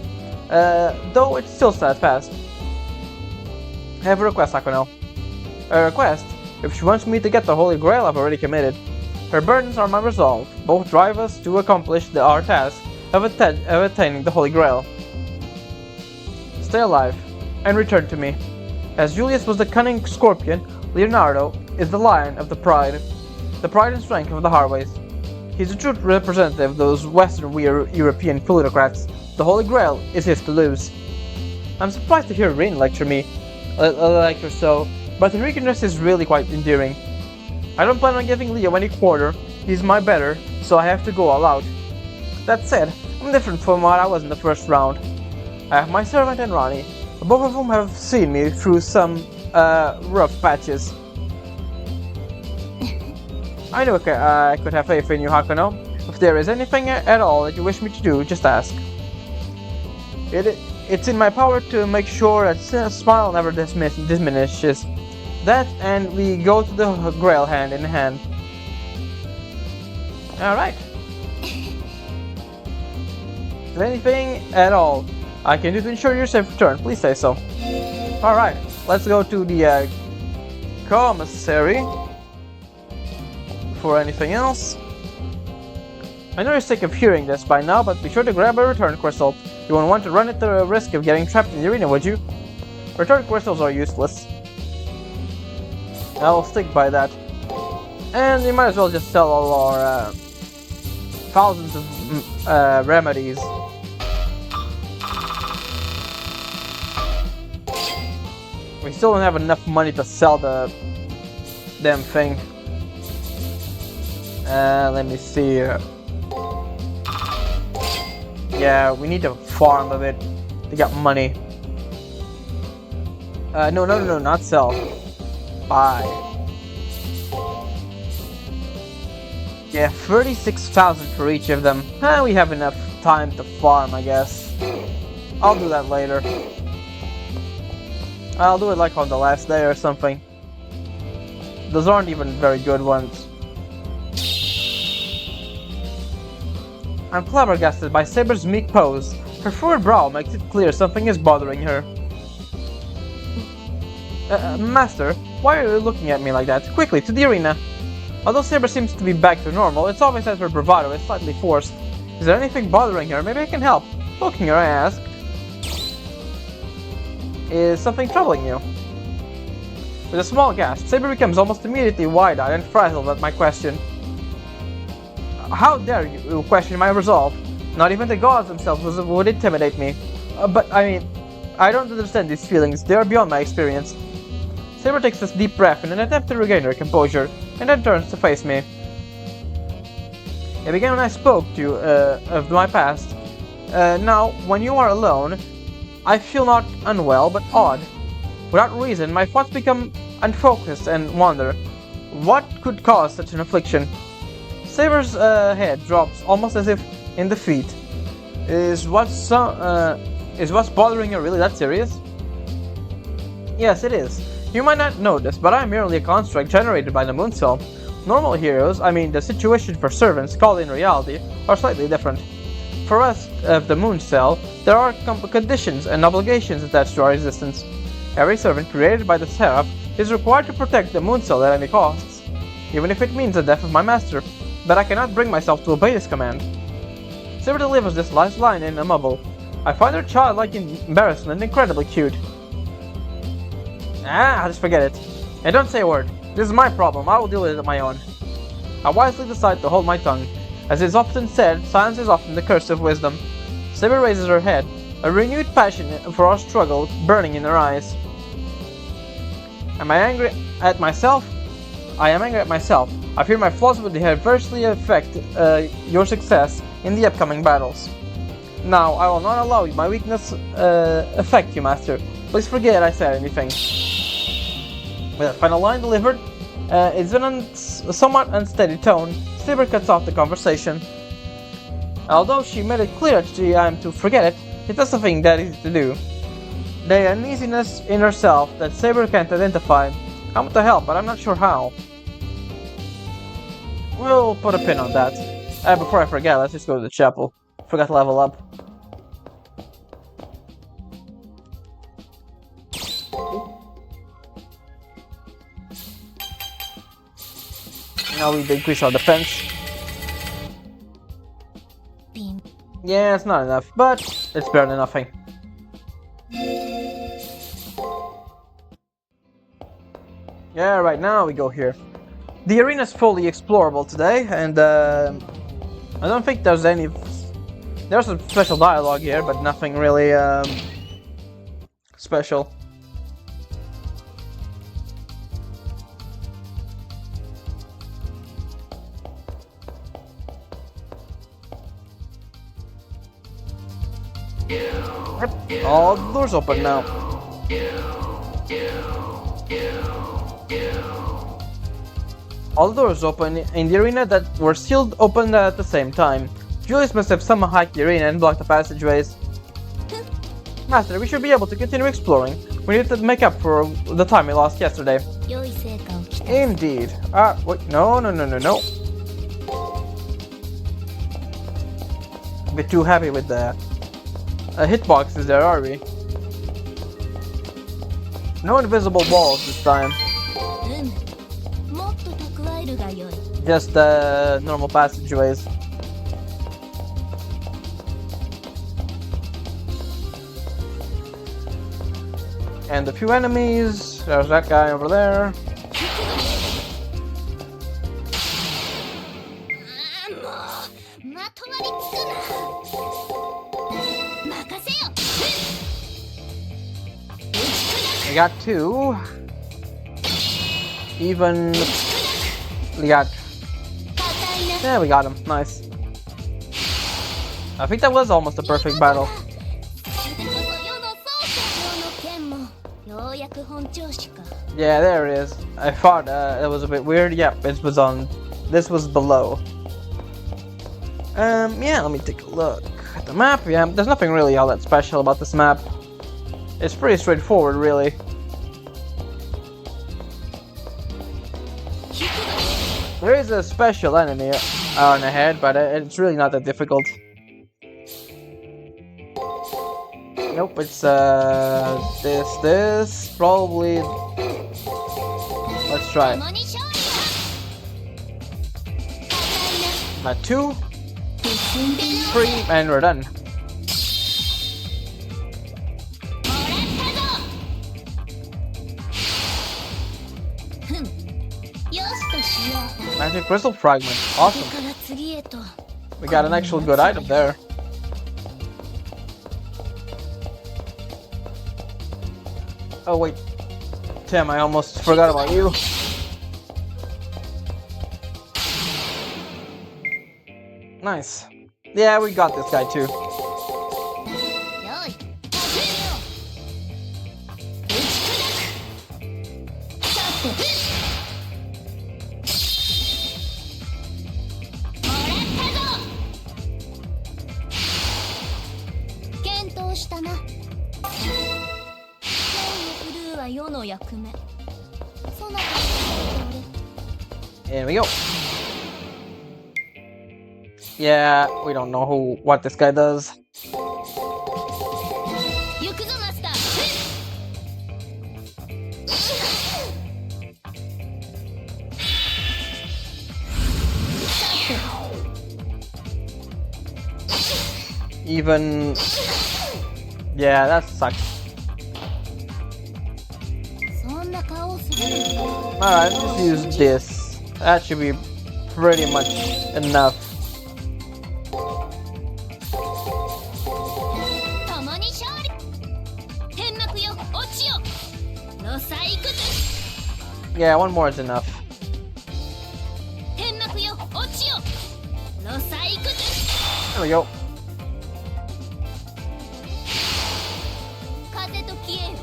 Though it still stands fast. I have a request, Hakuno. A request? If she wants me to get the Holy Grail, I've already committed. Her burdens are my resolve. Both drive us to accomplish our task of attaining the Holy Grail. Stay alive, and return to me. As Julius was the cunning scorpion, Leonardo is the lion of the pride and strength of the Harways. He's a true representative of those Western European plutocrats. The Holy Grail is his to lose. I'm surprised to hear Rin lecture me, like her so, but her eagerness is really quite endearing. I don't plan on giving Leo any quarter. He's my better, so I have to go all out. That said, I'm different from what I was in the first round. I have my servant and Ronnie, both of whom have seen me through some rough patches. I knew I could have faith in you, Hakuno. If there is anything at all that you wish me to do, just ask. It's in my power to make sure that smile never diminishes. That, and we go to the Grail hand in hand. Alright. If anything at all I can do to ensure your safe return, please say so. Alright, let's go to the commissary. For anything else. I know you're sick of hearing this by now, but be sure to grab a return crystal. You won't want to run at the risk of getting trapped in the arena, would you? Return crystals are useless. I'll stick by that. And you might as well just sell all our thousands of remedies. We still don't have enough money to sell the damn thing. Let me see. Yeah, we need to farm a bit to get money. No, not sell. Buy. Yeah, 36,000 for each of them. We have enough time to farm, I guess. I'll do that later. I'll do it like on the last day or something. Those aren't even very good ones. I'm flabbergasted by Saber's meek pose. Her furrowed brow makes it clear something is bothering her. Master, why are you looking at me like that? Quickly, to the arena! Although Saber seems to be back to normal, it's obvious that her bravado is slightly forced. Is there anything bothering her? Maybe I can help. Poking her, I ask. Is something troubling you? With a small gasp, Saber becomes almost immediately wide-eyed and frazzled at my question. How dare you question my resolve? Not even the gods themselves would intimidate me. But, I mean, I don't understand these feelings. They are beyond my experience. Saber takes a deep breath in an attempt to regain her composure, and then turns to face me. It began when I spoke to you of my past. Now, when you are alone, I feel not unwell, but odd. Without reason, my thoughts become unfocused, and wonder what could cause such an affliction. Saber's head drops almost as if in defeat. Is what's bothering you really that serious? Yes, it is. You might not notice, but I'm merely a construct generated by the Mooncell. Normal heroes, I mean the situation for servants called in reality, are slightly different. For us of the Mooncell, there are conditions and obligations attached to our existence. Every servant created by the Seraph is required to protect the Mooncell at any costs, even if it means the death of my master, but I cannot bring myself to obey his command. Saber delivers this last line in a mumble. I find her childlike embarrassment incredibly cute. Just forget it. And don't say a word. This is my problem, I will deal with it on my own. I wisely decide to hold my tongue. As is often said, silence is often the curse of wisdom. Saber raises her head, a renewed passion for our struggle burning in her eyes. Am I angry at myself? I am angry at myself. I fear my flaws would adversely affect your success in the upcoming battles. Now, I will not allow my weakness affect you, Master. Please forget I said anything. With that final line delivered, it's in a somewhat unsteady tone, Saber cuts off the conversation. Although she made it clear that I am to forget it, it is something that easy to do. The uneasiness in herself that Saber can't identify. I want to help, but I'm not sure how. We'll put a pin on that. Before I forget, let's just go to the chapel. Forgot to level up. Now we increase our defense. Yeah, it's not enough, but it's better than nothing. Yeah, right now we go here. The arena is fully explorable today, and I don't think there's any... There's some special dialogue here, but nothing really special. Yep, all the doors open now. All the doors open in the arena that were sealed opened at the same time. Julius must have somehow hacked the arena and blocked the passageways. Master, we should be able to continue exploring. We need to make up for the time we lost yesterday. Indeed. Wait, no. A bit too happy with the hitboxes there, are we? No invisible walls this time. Just normal passageways. And a few enemies. There's that guy over there. We got two. Even we got. Yeah, we got him. Nice. I think that was almost a perfect battle. Yeah, there it is. I thought it was a bit weird. Yep, it was on. This was below. Yeah, let me take a look at the map. Yeah, there's nothing really all that special about this map. It's pretty straightforward, really. There is a special enemy on ahead, but it's really not that difficult. Nope, it's this, probably. Let's try it. Not 2, 3, and we're done. Magic crystal fragment, awesome. We got an actual good item there. Oh wait, Tim, I almost forgot about you. Nice. Yeah, we got this guy too. 闘したな。剣を振るうは世の役目。そなたの And we go. Yeah, we don't know what this guy does. 行くぞマスター。Even... Yeah, that sucks. そんな顔する。 Alright, just use this. That should be pretty much enough. 共に勝利。天幕よ落ちよ。ロサイクズ。 Yeah, one more is enough. 天幕よ落ちよ。ロサイクズ。 There we go. 風と消えよ。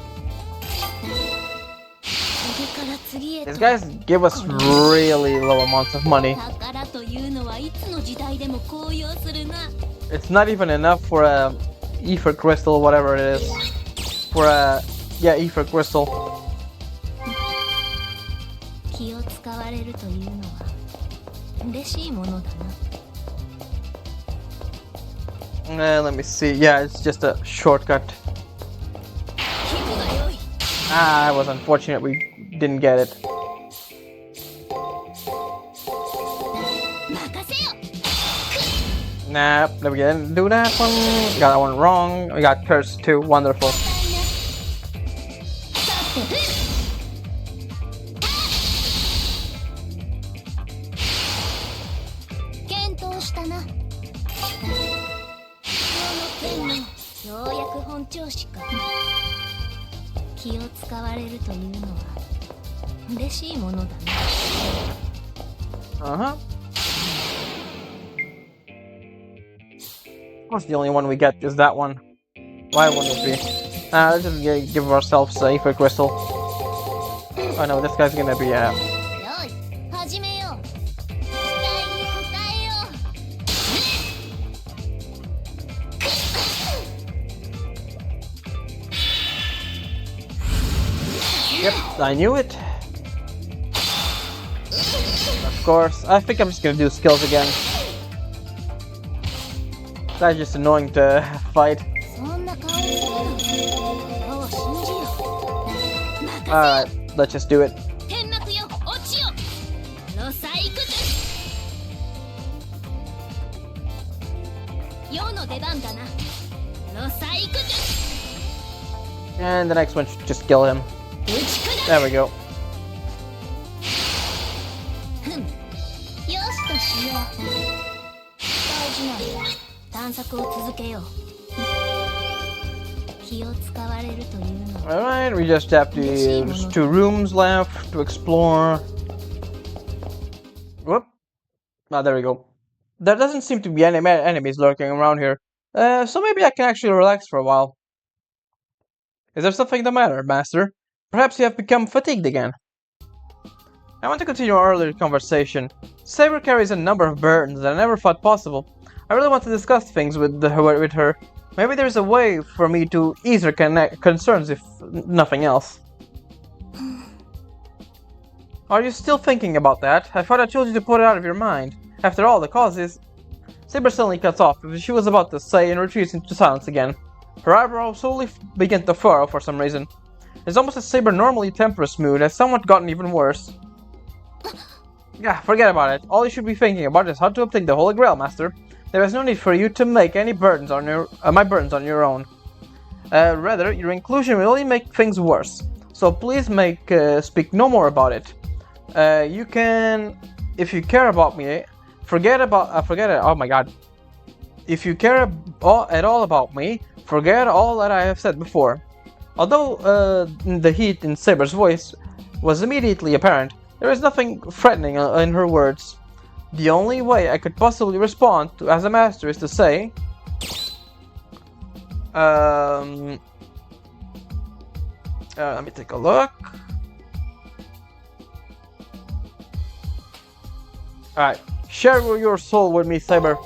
次から次へと。 These guys give us really low amounts of money. 宝というのはいつの時代でも高揚するな。 It's not even enough for a ether crystal, whatever it is. For a... Yeah, ether crystal. 気を使われるというのは嬉しいものだな。 Let me see. Yeah, it's just a shortcut. 聞くがよい。 Ah, it was unfortunate we didn't get it. 任せよ。 Nah, we didn't do that one. Got that one wrong. We got cursed too. Wonderful. さてふっ。検討したな。今日の件もようやく本調子か。気を使われるというのは嬉しいものだな。 Uh-huh. Of course, the only one we get is that one. Why wouldn't it be? Let's just give ourselves a ether crystal. Oh no, this guy's gonna be, よい、始めよう。期待に応えよう。 Yep, I knew it. Of course, I think I'm just gonna do skills again. That's just annoying to fight. そんな顔するな。よう信じよう。任せよ。 Alright, let's just do it. 天幕よ落ちよ。ロサイクズ。世の出番だな。ロサイクズ。 And the next one should just kill him. 打ち砕く。 There we go. ふん。よしとしよう。大事な探索を続けよう。気を使われるというのは Alright, we just have to use 2 rooms left to explore. Whoop. Ah, there we go. There doesn't seem to be any enemies lurking around here. So maybe I can actually relax for a while. Is there something the matter, Master? Perhaps you have become fatigued again. I want to continue our earlier conversation. Saber carries a number of burdens that I never thought possible. I really want to discuss things with her. Maybe there's a way for me to ease her concerns, if nothing else. Are you still thinking about that? I thought I told you to put it out of your mind. After all, the cause is... Saber suddenly cuts off, as she was about to say, and retreats into silence again. Her eyebrows slowly begin to furrow for some reason. It's almost as Saber's normally temperate mood has somewhat gotten even worse. Yeah, forget about it. All you should be thinking about is how to obtain the Holy Grail, Master. There is no need for you to make any burdens on my burdens on your own. Rather, your inclusion will only make things worse. So please speak no more about it. You can, if you care about me, forget it. Oh my God. If you care at all about me, forget all that I have said before. Although the heat in Saber's voice was immediately apparent, there is nothing threatening in her words. The only way I could possibly respond as a master is to say... let me take a look. Alright, share your soul with me, Saber.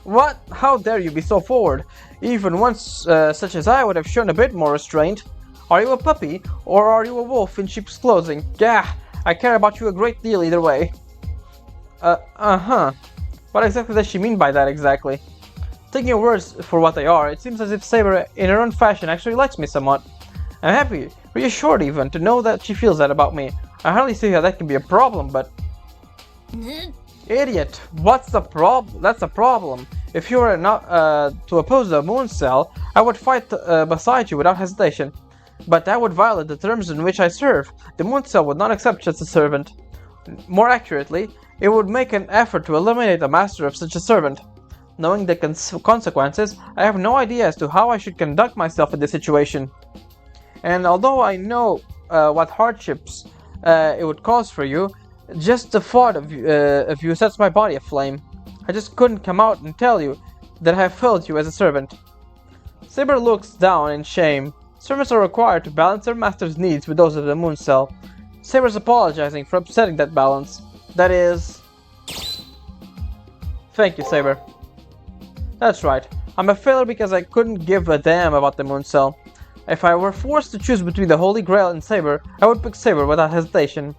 What? How dare you be so forward? Even one such as I would have shown a bit more restraint. Are you a puppy, or are you a wolf in sheep's clothing? Gah! I care about you a great deal either way. Uh-huh. What exactly does she mean by that exactly? Taking your words for what they are, it seems as if Saber, in her own fashion, actually likes me somewhat. I'm happy, reassured even, to know that she feels that about me. I hardly see how that can be a problem, but... Idiot! What's the problem? That's a problem. If you were not to oppose the Mooncell, I would fight beside you without hesitation. But that would violate the terms in which I serve. The Mooncell would not accept such a servant. More accurately, it would make an effort to eliminate the master of such a servant. Knowing the consequences, I have no idea as to how I should conduct myself in this situation. And although I know what hardships it would cause for you, just the thought of you sets my body aflame. I just couldn't come out and tell you that I have failed you as a servant. Saber looks down in shame. Servants are required to balance their master's needs with those of the Mooncell. Saber's apologizing for upsetting that balance. That is... Thank you, Saber. That's right. I'm a failure because I couldn't give a damn about the Mooncell. If I were forced to choose between the Holy Grail and Saber, I would pick Saber without hesitation.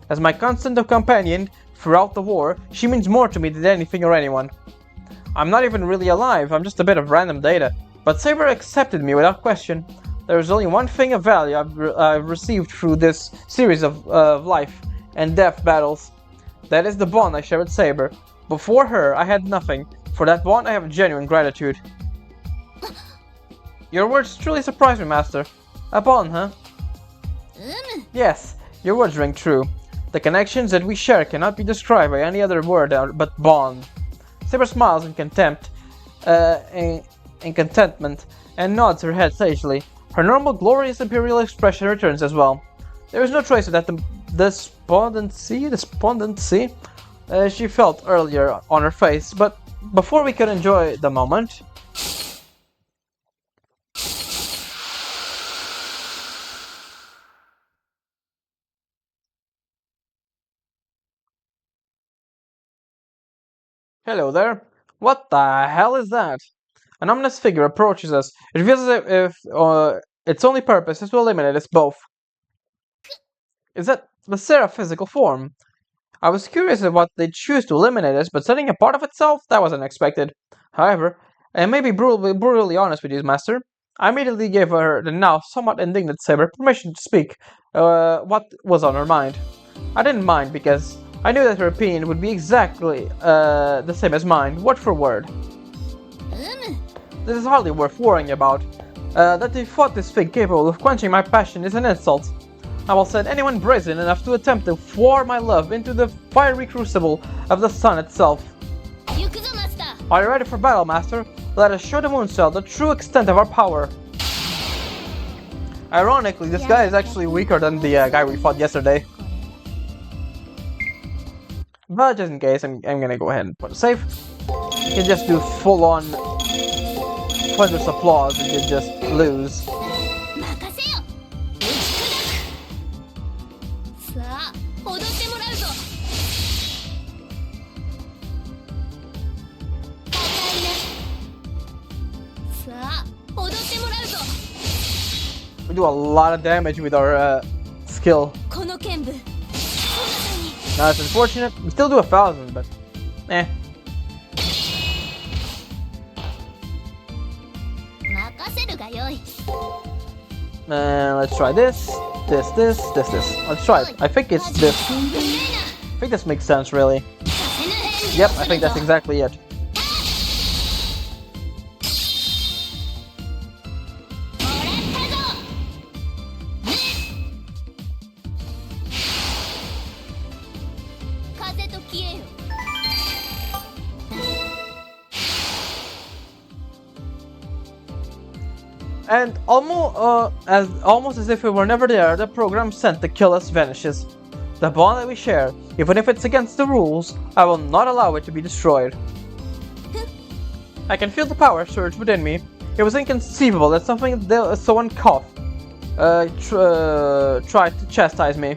As my constant companion throughout the war, she means more to me than anything or anyone. I'm not even really alive, I'm just a bit of random data. But Saber accepted me without question. There is only one thing of value I've received through this series of life and death battles. That is the bond I share with Saber. Before her, I had nothing. For that bond, I have genuine gratitude. Your words truly surprise me, Master. A bond, huh? Yes, your words ring true. The connections that we share cannot be described by any other word but bond. Saber smiles in contempt, in contentment, and nods her head sagely. Her normal glorious imperial expression returns as well. There is no trace of that despondency she felt earlier on her face, but before we could enjoy the moment... Hello there. What the hell is that? An ominous figure approaches us. It feels as if its only purpose is to eliminate us both. Is that the Seraph physical form? I was curious at what they'd choose to eliminate us, but setting a part of itself? That was unexpected. However, I may be brutally honest with you, Master. I immediately gave her, the now somewhat indignant Saber, permission to speak what was on her mind. I didn't mind because I knew that her opinion would be exactly the same as mine, word for word. This is hardly worth worrying about. That they thought this thing capable of quenching my passion is an insult. I will send anyone brazen enough to attempt to thwart my love into the fiery crucible of the sun itself. Are you ready for battle, Master? Let us show the Mooncell the true extent of our power. Ironically, this guy is actually weaker than the guy we fought yesterday. But just in case, I'm gonna go ahead and put a save. You can just do full-on thunderous applause and you just lose. We do a lot of damage with our skill. Now it's unfortunate. We still do 1,000, but eh. Let's try this. Let's try it. I think it's this. I think this makes sense, really. Yep, I think that's exactly it. And almost as if we were never there, the program sent to kill us vanishes. The bond that we share, even if it's against the rules, I will not allow it to be destroyed. I can feel the power surge within me. It was inconceivable that someone coughed, tried to chastise me.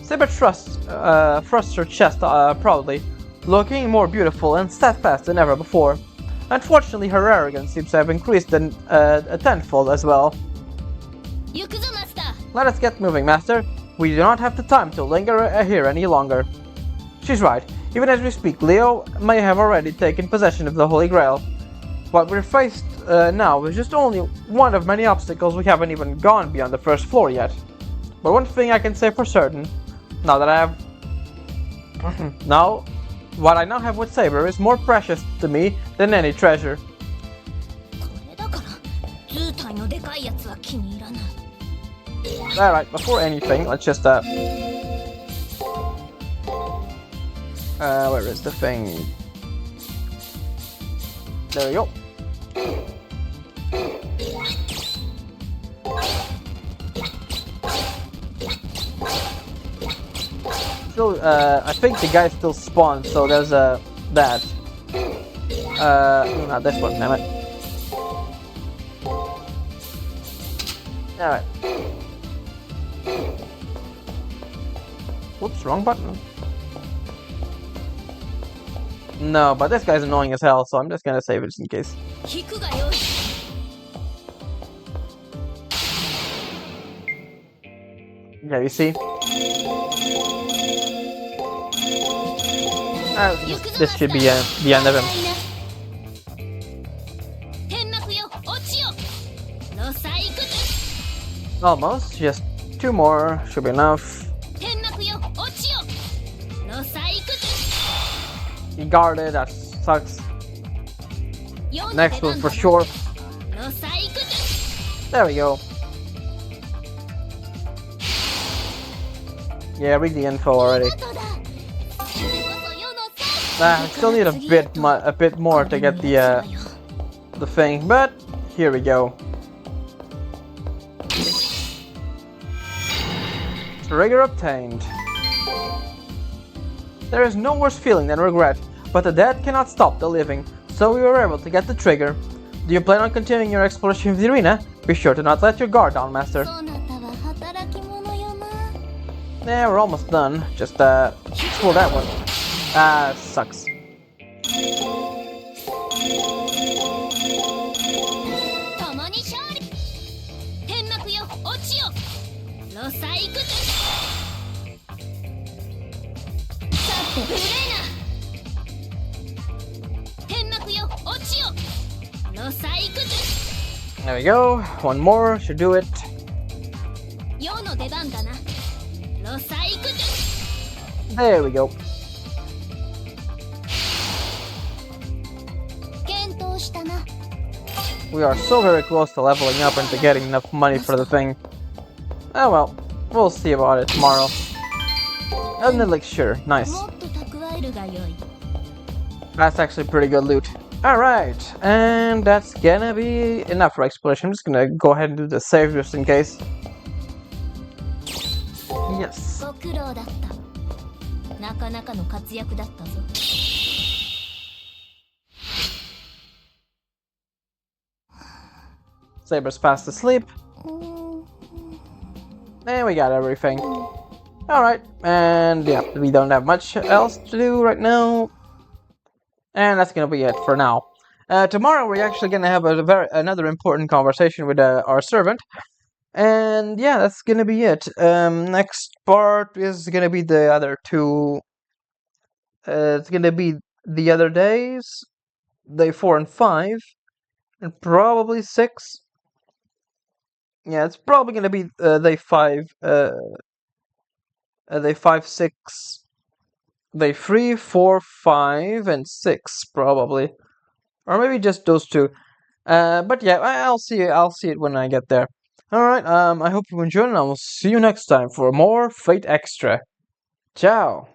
Saber thrusts her chest proudly, looking more beautiful and steadfast than ever before. Unfortunately, her arrogance seems to have increased a tenfold as well. 行くぞマスター。 Let us get moving, Master. We do not have the time to linger here any longer. She's right. Even as we speak, Leo may have already taken possession of the Holy Grail. What we're faced now is just only one of many obstacles. We haven't even gone beyond the first floor yet. But one thing I can say for certain, now that I have... what I now have with Saber is more precious to me than any treasure. これだから図体のでかいやつは気に入らない。 Alright, before anything, let's just where is the thing? There we go. So, I think the guy still spawns, so there's that. Not this one, damn it. Alright. Whoops, wrong button. No, but this guy's annoying as hell, so I'm just gonna save it just in case. 引くがよい。 Yeah, you see? This should be the end of him. 天幕よ落ちよ。のさいくず。 Almost, just 2 more, should be enough. 天幕よ落ちよ。のさいくず。 He guarded, that sucks. 世の Next 出 one 番 for だ sure. のさいくず。 There we go. Yeah, read the info already. あとだ。それこそ世のさ。 I still need a bit more to get the thing, but here we go. Trigger obtained. There is no worse feeling than regret, but the dead cannot stop the living, so we were able to get the trigger. Do you plan on continuing your exploration of the arena? Be sure to not let your guard down, Master. そなたは働き者よな。 Yeah, we're almost done. Just explore that one. Sucks. 共に勝利。天幕よ落ちよ。のさいくず。さて無礼な。天幕よ落ちよ。のさいくず。 There we go. One more should do it. 世の出番だな。のさいくず。 There we go. 検討したな。 We are so very close to leveling up and to getting enough money for the thing. Oh well, we'll see about it tomorrow. And the elixir, nice. もっと蓄えるがよい。 That's actually pretty good loot. Alright, and that's gonna be enough for exploration. I'm just gonna go ahead and do the save just in case. Yes. ご苦労だった。なかなかの活躍だったぞ。 Saber's fast asleep. And we got everything. Alright, and yeah, we don't have much else to do right now. And that's gonna be it for now. Tomorrow we're actually gonna have another important conversation with our servant. And yeah, that's gonna be it. Next part is gonna be the other two. It's gonna be the other days, day 4 and 5, and probably 6. Yeah, it's probably gonna be day 5, day 5, 6, day 3, 4, 5, and 6 probably, or maybe just those two. But yeah, I'll see it when I get there. All right. I hope you enjoyed, and I will see you next time for more Fate Extra. Ciao.